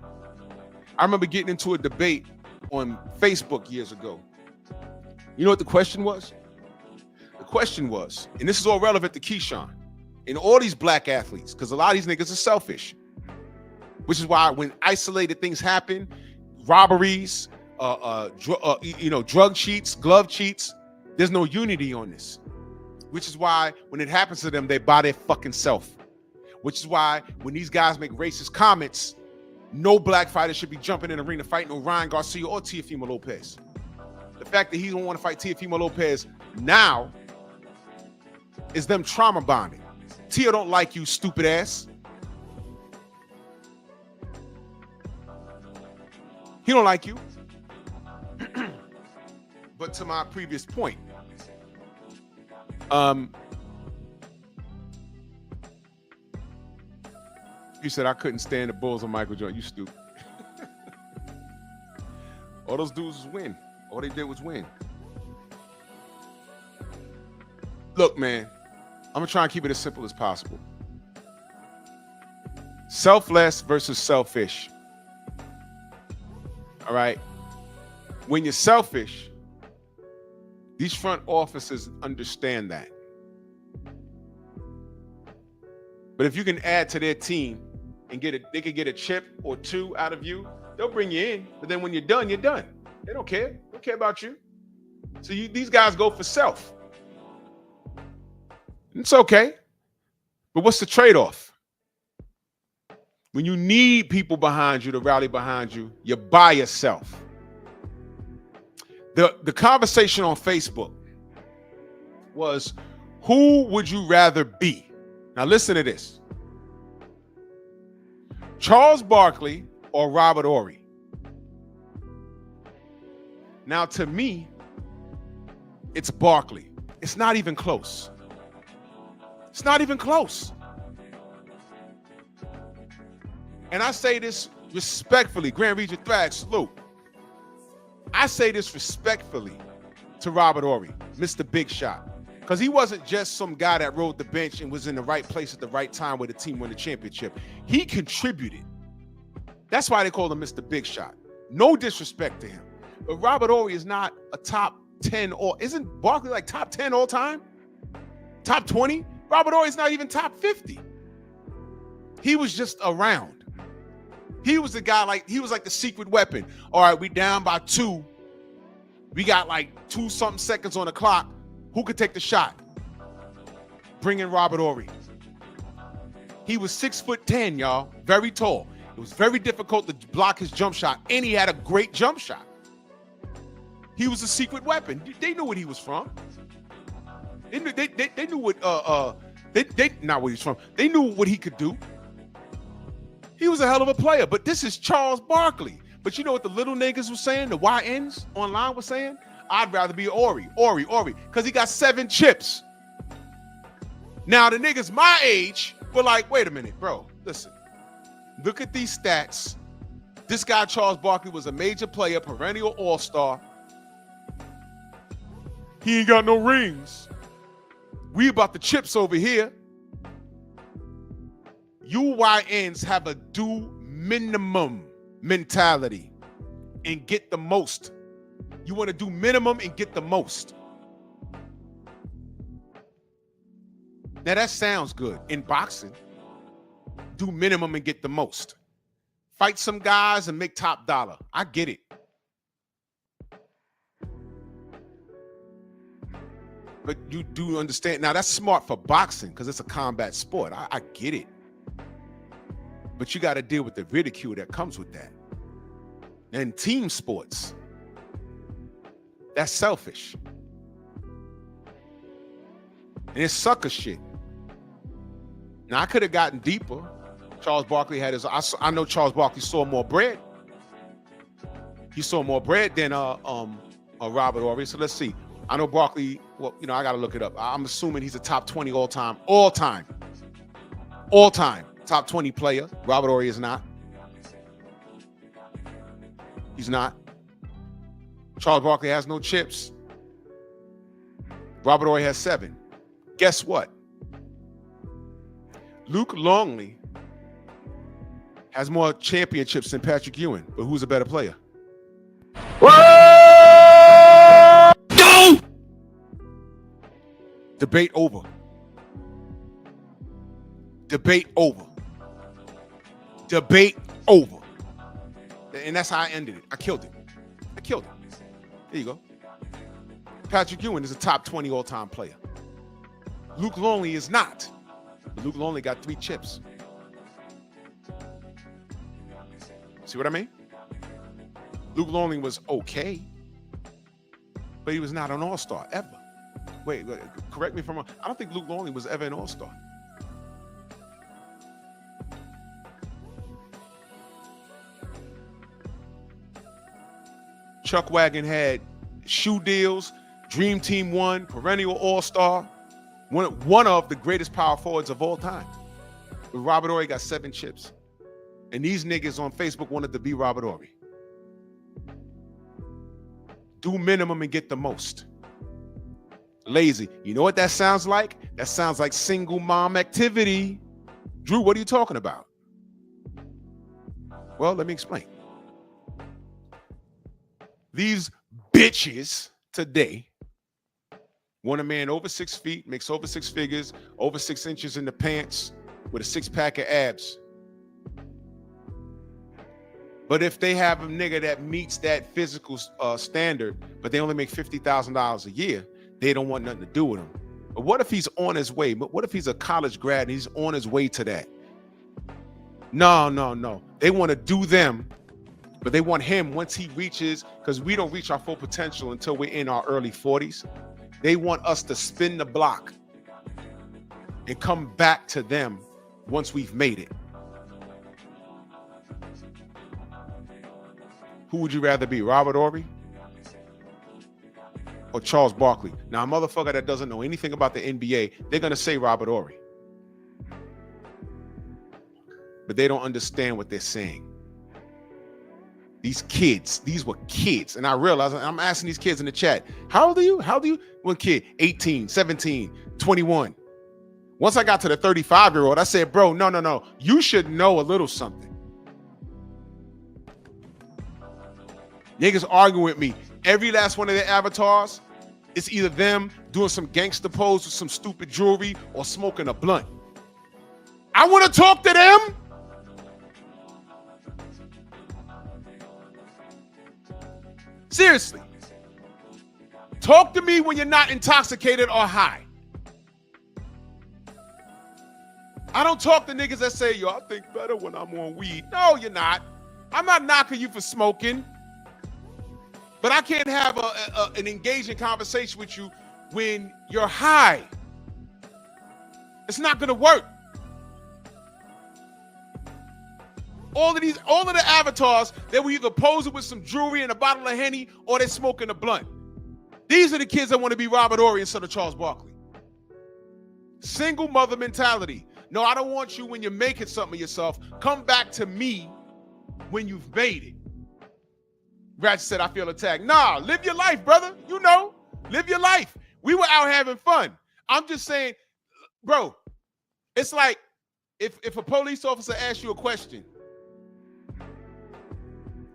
I remember getting into a debate on Facebook years ago. You know what the question was? The question was, and this is all relevant to Keyshawn and all these black athletes, because a lot of these niggas are selfish, which is why when isolated things happen, robberies, drug cheats, glove cheats, there's no unity on this. Which is why when it happens to them, they buy their fucking self. Which is why when these guys make racist comments, no black fighter should be jumping in the ring to fight no Ryan Garcia or Teofimo Lopez. The fact that he don't want to fight Teofimo Lopez now is them trauma bonding. Teo don't like you, stupid ass. He don't like you. But to my previous point, you said I couldn't stand the Bulls on Michael Jordan. You stupid. All those dudes was win. All they did was win. Look, man, I'm gonna try and keep it as simple as possible. Selfless versus selfish. All right. When you're selfish, these front offices understand that. But if you can add to their team and they can get a chip or two out of you, they'll bring you in. But then when you're done, you're done. They don't care. They don't care about you. So these guys go for self. It's okay. But what's the trade-off? When you need people behind you to rally behind you, you're by yourself. The conversation on Facebook was, who would you rather be? Now listen to this. Charles Barkley or Robert Horry? Now to me, it's Barkley. It's not even close. It's not even close. And I say this respectfully, Grand Regent Thrag, salute. I say this respectfully to Robert Horry, Mr. Big Shot. Because he wasn't just some guy that rode the bench and was in the right place at the right time where the team won the championship. He contributed. That's why they call him Mr. Big Shot. No disrespect to him. But Robert Horry is not a top 10 or isn't Barkley like top 10 all time? Top 20? Robert Horry's not even top 50. He was just around. He was the guy he was like the secret weapon. All right, we down by 2. We got like 2-something seconds on the clock. Who could take the shot? Bring in Robert Horry. He was 6'10", y'all. Very tall. It was very difficult to block his jump shot, and he had a great jump shot. He was a secret weapon. They knew what he was from. They knew what not what he's from. They knew what he could do. He was a hell of a player, but this is Charles Barkley. But you know what the little niggas were saying? The YNs online were saying? I'd rather be Horry, because he got 7 chips. Now, the niggas my age were like, wait a minute, bro, listen. Look at these stats. This guy, Charles Barkley, was a major player, perennial all-star. He ain't got no rings. We about the chips over here. You YNs have a do minimum mentality and get the most. You want to do minimum and get the most. Now that sounds good. In boxing, do minimum and get the most. Fight some guys and make top dollar. I get it. But you do understand. Now that's smart for boxing because it's a combat sport. I get it. But you got to deal with the ridicule that comes with that. And team sports, that's selfish. And it's sucker shit. Now, I could have gotten deeper. Charles Barkley had his... I know Charles Barkley saw more bread. He saw more bread than Robert Horry. So let's see. I know Barkley... Well, you know, I got to look it up. I'm assuming he's a top 20 all-time. All-time. Top 20 player. Robert Horry is not. He's not. Charles Barkley has no chips. Robert Horry has 7. Guess what? Luke Longley has more championships than Patrick Ewing, but who's a better player? Go! Debate over. Debate over. Debate over. And that's how I ended it. I killed it. There you go. Patrick Ewing is a top 20 all-time player. Luke Longley is not. Luke Longley got 3 chips. See what I mean? Luke Longley was okay, but he was not an all-star ever. Wait, correct me if I'm wrong. I don't think Luke Longley was ever an all-star. Chuck Wagon had shoe deals, Dream Team 1, perennial all-star, one of the greatest power forwards of all time. But Robert Horry got 7 chips. And these niggas on Facebook wanted to be Robert Horry. Do minimum and get the most. Lazy. You know what that sounds like? That sounds like single mom activity. Drew, what are you talking about? Well, let me explain. These bitches today want a man over 6 feet, makes over 6 figures, over 6 inches in the pants, with a 6-pack of abs. But if they have a nigga that meets that physical standard, but they only make $50,000 a year, they don't want nothing to do with him. But what if he's on his way? But what if he's a college grad and he's on his way to that? No. They want to do them, but they want him once he reaches, because we don't reach our full potential until we're in our early 40s. They want us to spin the block and come back to them once we've made it. Who would you rather be, Robert Horry or Charles Barkley? Now, a motherfucker that doesn't know anything about the NBA, they're going to say Robert Horry. But they don't understand what they're saying. These kids, these were kids. And I realize, I'm asking these kids in the chat, how old are you? How old are you? One kid, 18, 17, 21. Once I got to the 35-year-old, I said, bro, no. You should know a little something. Niggas arguing with me. Every last one of their avatars, it's either them doing some gangster pose with some stupid jewelry or smoking a blunt. I want to talk to them. Seriously. Talk to me when you're not intoxicated or high. I don't talk to niggas that say, yo, I think better when I'm on weed. No, you're not. I'm not knocking you for smoking. But I can't have an engaging conversation with you when you're high. It's not gonna work. All of the avatars, they will either pose it with some jewelry and a bottle of Henny, or they're smoking a blunt. These are the kids that want to be Robert Horry instead of Charles Barkley. Single mother mentality. No, I don't want you when you're making something of yourself. Come back to me when you've made it. Ratchet said, I feel attacked. Nah, live your life, brother. You know, live your life. We were out having fun. I'm just saying, bro, it's like if a police officer asks you a question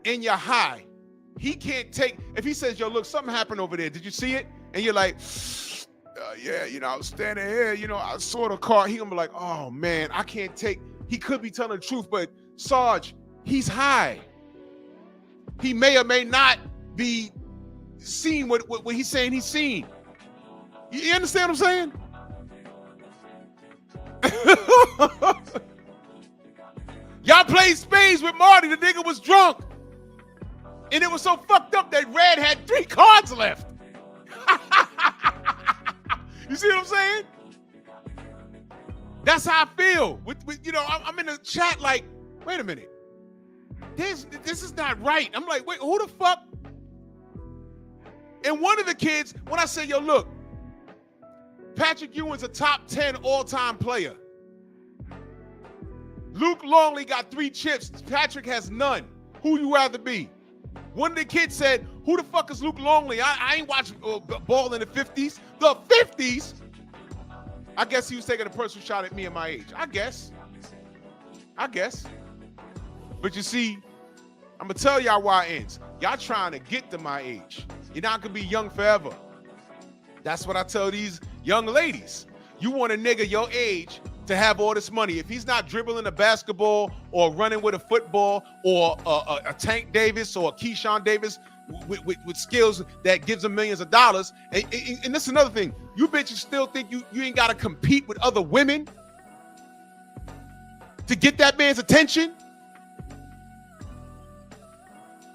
and you're high, he can't take, if he says, yo, look, something happened over there. Did you see it? And you're like, yeah, I was standing here, I saw the car. He gonna be like, oh man, I can't take, he could be telling the truth, but Sarge, he's high. He may or may not be seeing what he's saying he's seen. You understand what I'm saying? Y'all played spades with Marty. The nigga was drunk. And it was so fucked up that Red had 3 cards left. You see what I'm saying? That's how I feel. I'm in the chat like, wait a minute. This is not right. I'm like, wait, who the fuck? And one of the kids, when I say, yo, look, Patrick Ewing's a top 10 all-time player. Luke Longley got 3 chips. Patrick has none. Who you rather be? One of the kids said, who the fuck is Luke Longley? I ain't watched ball in the 50s. The 50s? I guess he was taking a personal shot at me and my age. I guess. But you see, I'm going to tell y'all why it ends. Y'all trying to get to my age. You're not going to be young forever. That's what I tell these young ladies. You want a nigga your age to have all this money. If he's not dribbling a basketball or running with a football or a Tank Davis or a Keyshawn Davis, with skills that gives them millions of dollars. And this is another thing. You bitches still think you ain't got to compete with other women to get that man's attention?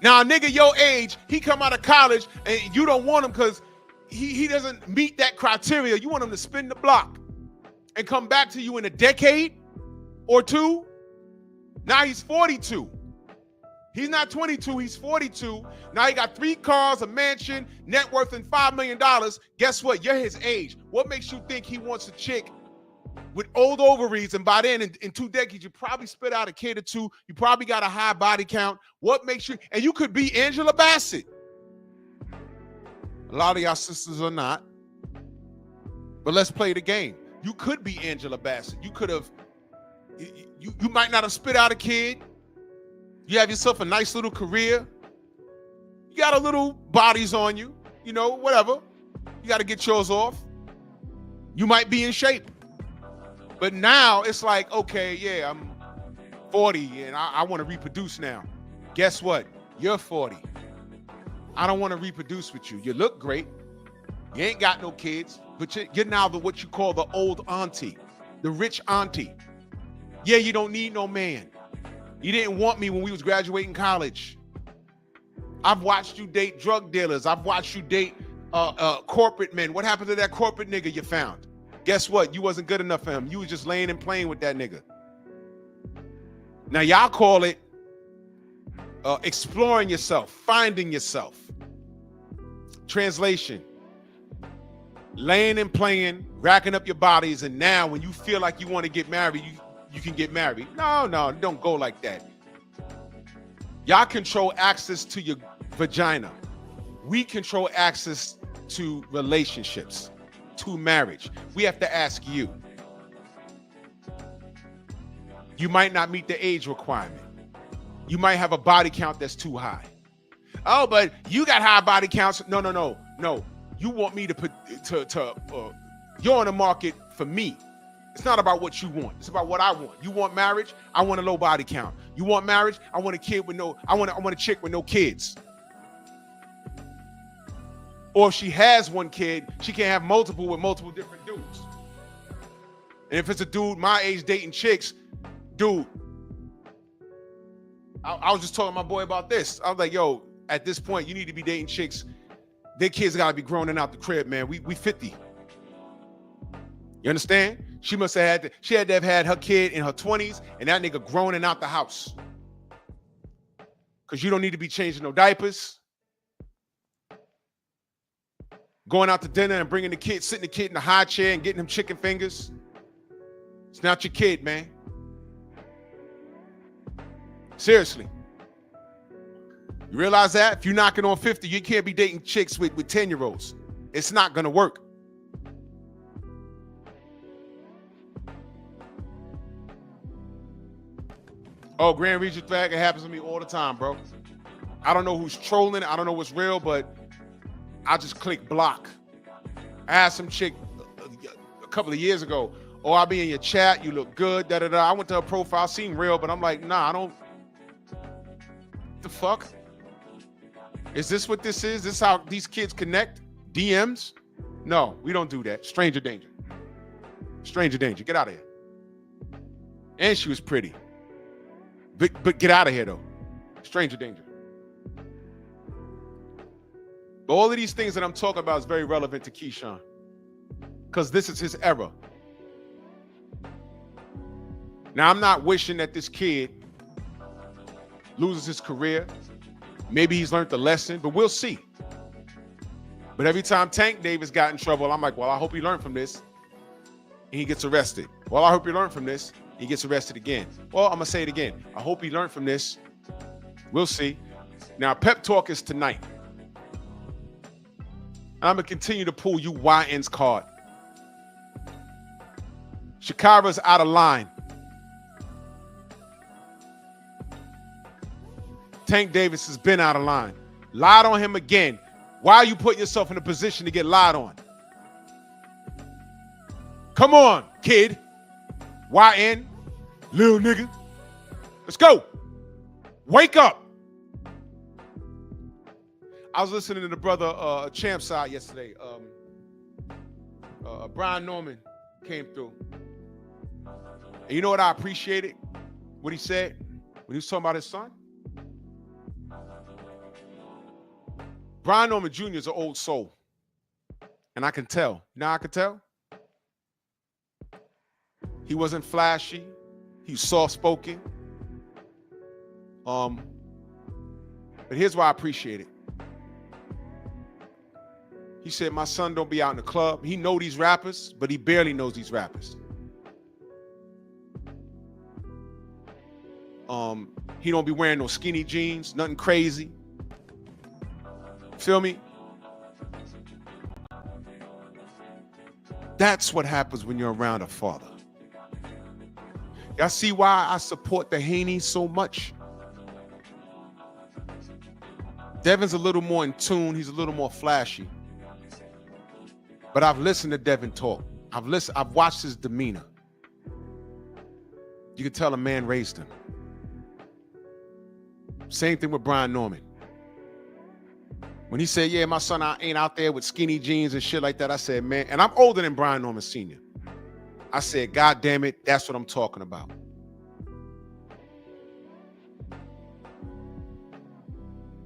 Now, a nigga your age, he come out of college and you don't want him because he doesn't meet that criteria. You want him to spin the block and come back to you in a decade or two. Now he's 42. He's not 22, he's 42. Now he got 3 cars, a mansion, net worth and $5 million. Guess what? You're his age. What makes you think he wants a chick with old ovaries, and by then in 2 decades, you probably spit out a kid or 2. You probably got a high body count. What makes you, and you could be Angela Bassett. A lot of y'all sisters are not. But let's play the game. You could be Angela Bassett. You could have, you might not have spit out a kid. You have yourself a nice little career. You got a little bodies on you, you know, whatever. You got to get yours off. You might be in shape. But now it's like, okay, yeah, I'm 40 and I want to reproduce now. Guess what? You're 40. I don't want to reproduce with you. You look great. You ain't got no kids, but you're now what you call the old auntie, the rich auntie. Yeah, you don't need no man. You didn't want me when we was graduating college. I've watched you date drug dealers. I've watched you date corporate men. What happened to that corporate nigga you found? Guess what? You wasn't good enough for him. You was just laying and playing with that nigga. Now y'all call it exploring yourself, finding yourself. Translation: laying and playing, racking up your bodies, and now when you feel like you want to get married, you can get married. No, don't go like that. Y'all control access to your vagina. We control access to relationships, to marriage. We have to ask you. You might not meet the age requirement. You might have a body count that's too high. Oh, but you got high body counts. No. You want me to put you're on the market for me. It's not about what you want. It's about what I want. You want marriage? I want a low body count. You want marriage? I want a kid with I want a chick with no kids. Or if she has one kid, she can have multiple with multiple different dudes. And if it's a dude my age dating chicks, dude, I was just talking to my boy about this. I was like, yo, at this point, you need to be dating chicks. Their kids gotta be grown and out the crib, man. We 50. You understand? She must have had to have had her kid in her 20s and that nigga grown and out the house. Because you don't need to be changing no diapers. Going out to dinner and bringing the kid, sitting the kid in the high chair and getting him chicken fingers. It's not your kid, man. Seriously. You realize that? If you're knocking on 50, you can't be dating chicks with 10-year-olds. It's not going to work. Oh, Grand Region flag, it happens to me all the time, bro. I don't know who's trolling. I don't know what's real, but I just click block. I had some chick a couple of years ago. Oh, I'll be in your chat. You look good, da-da-da. I went to her profile, seemed real, but I'm like, nah, I don't. The fuck? Is this what this is? This is how these kids connect? DMs? No, we don't do that. Stranger danger. Stranger danger. Get out of here. And she was pretty. But get out of here, though. Stranger danger. But all of these things that I'm talking about is very relevant to Keyshawn. Because this is his era. Now, I'm not wishing that this kid loses his career. Maybe he's learned the lesson, but we'll see. But every time Tank Davis got in trouble, I'm like, well, I hope he learned from this. And he gets arrested. Well, I hope he learned from this. He gets arrested again. Well, I'm going to say it again. I hope he learned from this. We'll see. Now, pep talk is tonight. I'm going to continue to pull you YN's card. Shakira's out of line. Tank Davis has been out of line. Lied on him again. Why are you putting yourself in a position to get lied on? Come on, kid. YN, little nigga. Let's go. Wake up. I was listening to the brother Champ side yesterday. Brian Norman came through. And you know what I appreciated? What he said when he was talking about his son? Brian Norman Jr. is an old soul. And I can tell. Now I can tell. He wasn't flashy. He was soft-spoken. But here's why I appreciate it. He said, my son don't be out in the club. He know these rappers, but he barely knows these rappers. He don't be wearing no skinny jeans, nothing crazy. Feel me? That's what happens when you're around a father. Y'all see why I support the Haneys so much? Devin's a little more in tune. He's a little more flashy. But I've listened to Devin talk. I've watched his demeanor. You can tell a man raised him. Same thing with Brian Norman. When he said, yeah, my son ain't out there with skinny jeans and shit like that, I said, man, and I'm older than Brian Norman Sr. I said, God damn it, that's what I'm talking about.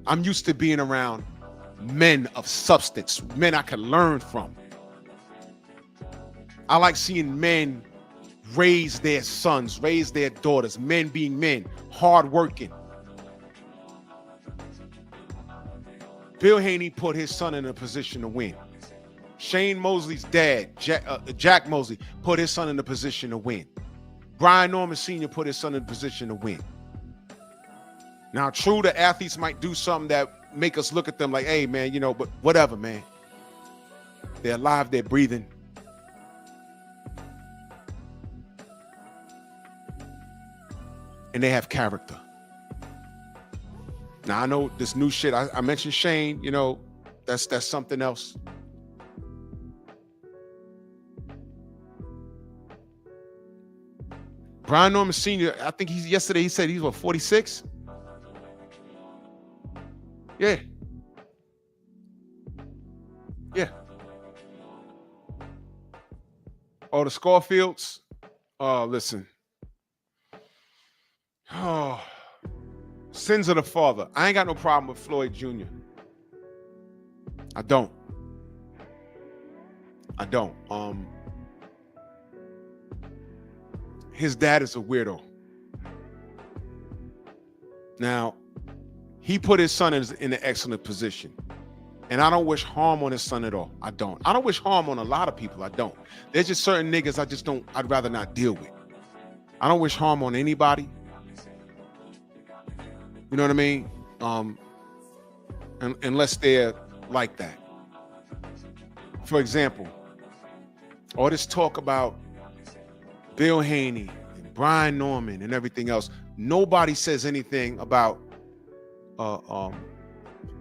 I'm used to being around men of substance, men I can learn from. I like seeing men raise their sons, raise their daughters, men being men, hardworking. Bill Haney put his son in a position to win. Shane Mosley's dad, Jack Mosley, put his son in a position to win. Brian Norman Sr. put his son in a position to win. Now, true, the athletes might do something that make us look at them like, hey, man, you know, but whatever, man. They're alive, they're breathing. And they have character. Now, I know this new shit, I mentioned Shane, you know, that's something else. Brian Norman Sr., I think yesterday he said he's what, 46? Yeah. Yeah. Oh, the Scorfields? Oh, listen. Oh. Sins of the father. I ain't got no problem with Floyd Jr. I don't. His dad is a weirdo. Now, he put his son in an excellent position. And I don't wish harm on his son at all. I don't. I don't wish harm on a lot of people. I don't. There's just certain niggas I'd rather not deal with. I don't wish harm on anybody. You know what I mean? Unless they're like that. For example, all this talk about Bill Haney and Brian Norman and everything else, nobody says anything about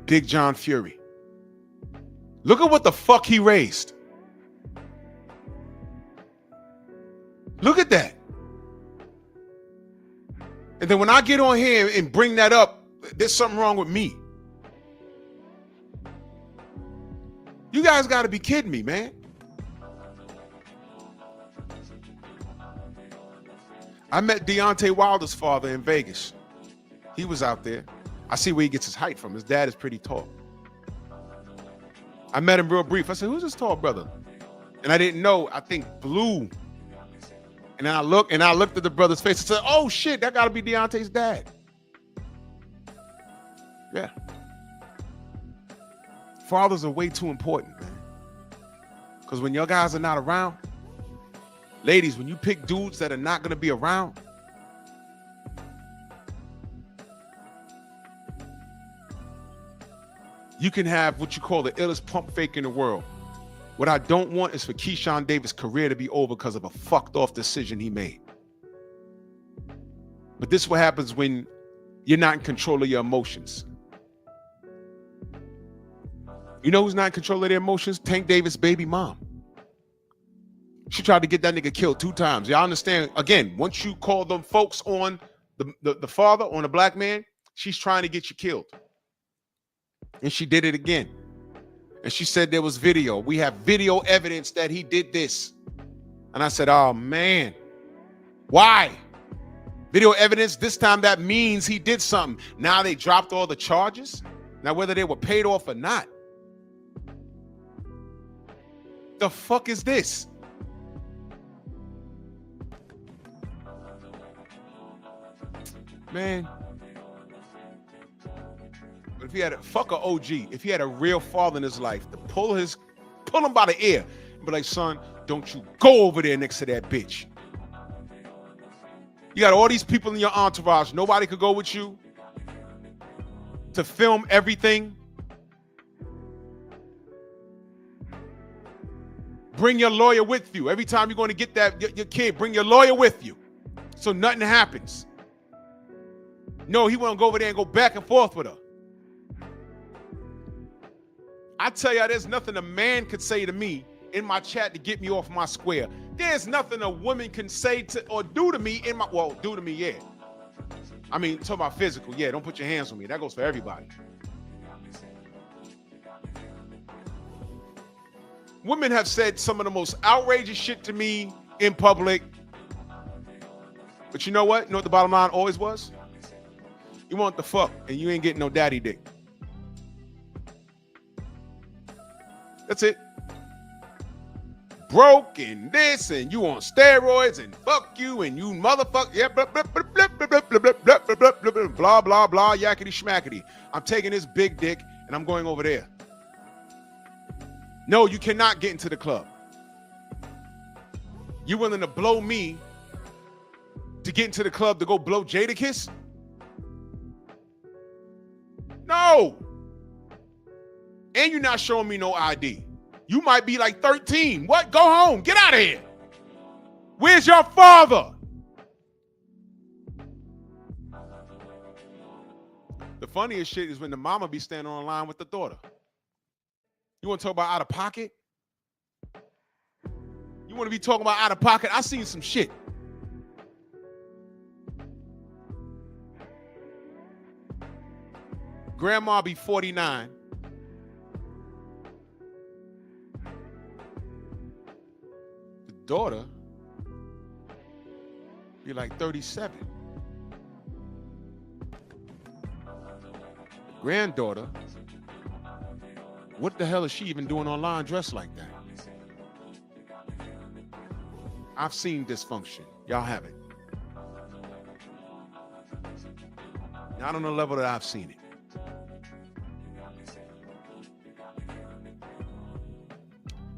Big John Fury. Look at what the fuck he raised. Look at that. And then when I get on here and bring that up, there's something wrong with me. You guys got to be kidding me, man. I met Deontay Wilder's father in Vegas. He was out there. I see where he gets his height from. His dad is pretty tall. I met him real brief. I said, who's this tall brother? And I didn't know, I think blue. And then I looked at the brother's face and said, oh shit, that gotta be Deontay's dad. Yeah. Fathers are way too important, man. Because when your guys are not around, ladies, when you pick dudes that are not gonna be around, you can have what you call the illest pump fake in the world. What I don't want is for Keyshawn Davis' career to be over because of a fucked off decision he made. But this is what happens when you're not in control of your emotions. You know who's not in control of their emotions? Tank Davis' baby mom. She tried to get that nigga killed 2 times. Y'all understand? Again, once you call them folks on the father, on a black man, she's trying to get you killed. And she did it again. And she said there was video. We have video evidence that he did this. And I said, oh, man. Why? Video evidence, this time that means he did something. Now they dropped all the charges. Now whether they were paid off or not. The fuck is this? Man. But if he had fuck a OG, if he had a real father in his life to pull him by the ear and be like, son, don't you go over there next to that bitch. You got all these people in your entourage. Nobody could go with you to film everything. Bring your lawyer with you. Every time you're going to get that your kid, bring your lawyer with you so nothing happens. No, he won't go over there and go back and forth with her. I tell you, there's nothing a man could say to me in my chat to get me off my square. There's nothing a woman can say to or do to me in my, well, do to me, yeah. I mean, talk about physical, yeah, don't put your hands on me. That goes for everybody. Women have said some of the most outrageous shit to me in public. But you know what? You know what the bottom line always was? You want the fuck and you ain't getting no daddy dick. That's it. Broke and this and you on steroids and fuck you and you motherfucker. Yeah, blah, blah, blah, blah, blah, blah, blah, blah, blah, blah, blah, blah, blah, blah, yakety schmackety. I'm taking this big dick and I'm going over there. No, you cannot get into the club. You willing to blow me to get into the club to go blow Jadakiss? No. And you're not showing me no ID. You might be like 13. What? Go home. Get out of here. Where's your father? The funniest shit is when the mama be standing on the line with the daughter. You want to talk about out of pocket? You want to be talking about out of pocket? I seen some shit. Grandma be 49. The daughter be like 37. The granddaughter, what the hell is she even doing online dressed like that? I've seen dysfunction. Y'all haven't. Not on the level that I've seen it.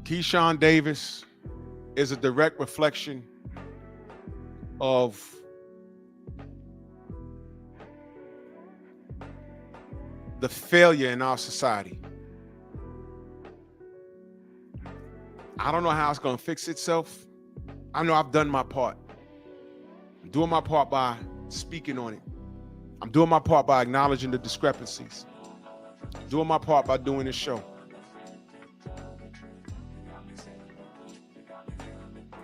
Keyshawn Davis is a direct reflection of the failure in our society. I don't know how it's going to fix itself. I know I've done my part. I'm doing my part by speaking on it. I'm doing my part by acknowledging the discrepancies. I'm doing my part by doing this show.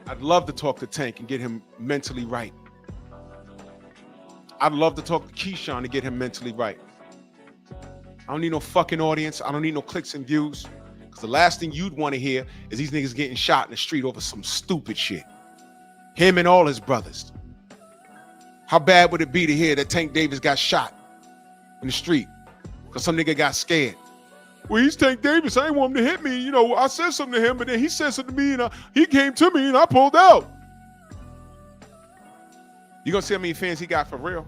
I'd love to talk to Tank and get him mentally right. I'd love to talk to Keyshawn to get him mentally right. I don't need no fucking audience. I don't need no clicks and views. Because the last thing you'd want to hear is these niggas getting shot in the street over some stupid shit. Him and all his brothers. How bad would it be to hear that Tank Davis got shot in the street because some nigga got scared? Well, he's Tank Davis. I didn't want him to hit me. You know, I said something to him, but then he said something to me, and he came to me, and I pulled out. You gonna see how many fans he got for real?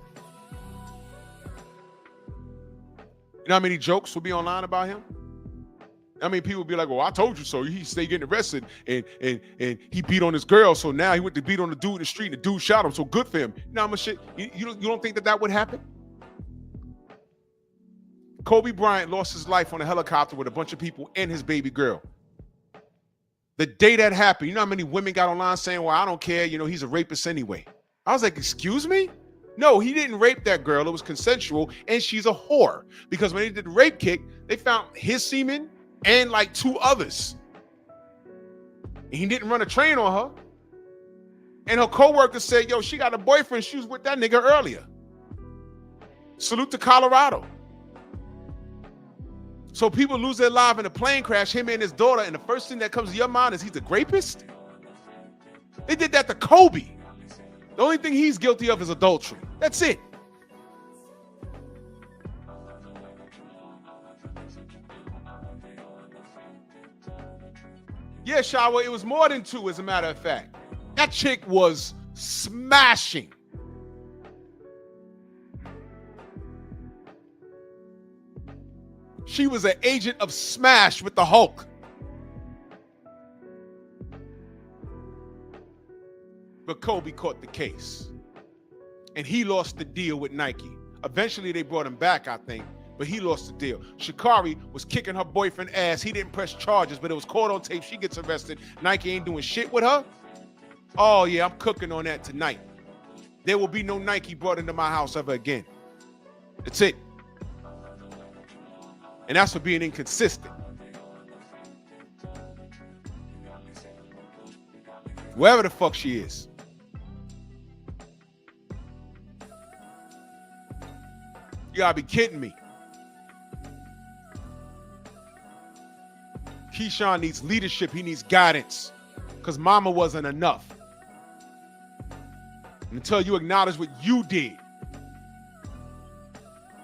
You know how many jokes will be online about him? I mean, people be like, well, I told you so. He stayed getting arrested, and he beat on his girl, so now he went to beat on the dude in the street, and the dude shot him, so good for him. You know how much shit? You don't think that would happen? Kobe Bryant lost his life on a helicopter with a bunch of people and his baby girl. The day that happened, you know how many women got online saying, well, I don't care, you know, he's a rapist anyway. I was like, excuse me? No, he didn't rape that girl. It was consensual, and she's a whore. Because when they did the rape kick, they found his semen and like 2 others. And he didn't run a train on her. And her coworker said, yo, she got a boyfriend. She was with that nigga earlier. Salute to Colorado. So people lose their life in a plane crash, him and his daughter, and the first thing that comes to your mind is he's a rapist? They did that to Kobe. The only thing he's guilty of is adultery. That's it. Yeah, Shawa, it was more than 2, as a matter of fact. That chick was smashing. She was an agent of smash with the Hulk. But Kobe caught the case. And he lost the deal with Nike. Eventually they brought him back, I think, but he lost the deal. Sha'Carri was kicking her boyfriend ass. He didn't press charges, but it was caught on tape. She gets arrested. Nike ain't doing shit with her. Oh yeah, I'm cooking on that tonight. There will be no Nike brought into my house ever again. That's it. And that's for being inconsistent. Wherever the fuck she is. You gotta be kidding me. Keyshawn needs leadership. He needs guidance. Because mama wasn't enough. And until you acknowledge what you did,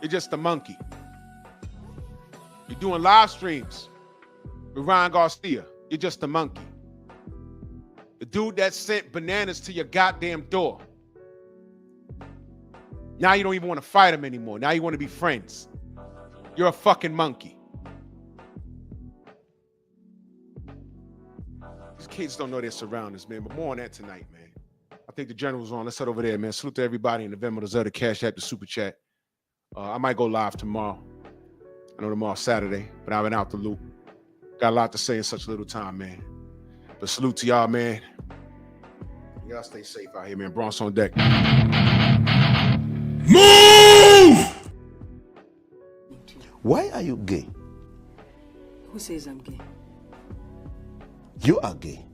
you're just a monkey. You're doing live streams with Ryan Garcia. You're just a monkey. The dude that sent bananas to your goddamn door. Now you don't even want to fight him anymore. Now you want to be friends. You're a fucking monkey. These kids don't know their surroundings, man. But more on that tonight, man. I think the general's on. Let's head over there, man. Salute to everybody in the Venmo, the Zelda, Cash App, the Super Chat. I might go live tomorrow. I know tomorrow's Saturday, but I've been out the loop. Got a lot to say in such little time, man. But salute to y'all, man. Y'all stay safe out here, man. Bronx on deck. Move! Why are you gay? Who says I'm gay? You are gay.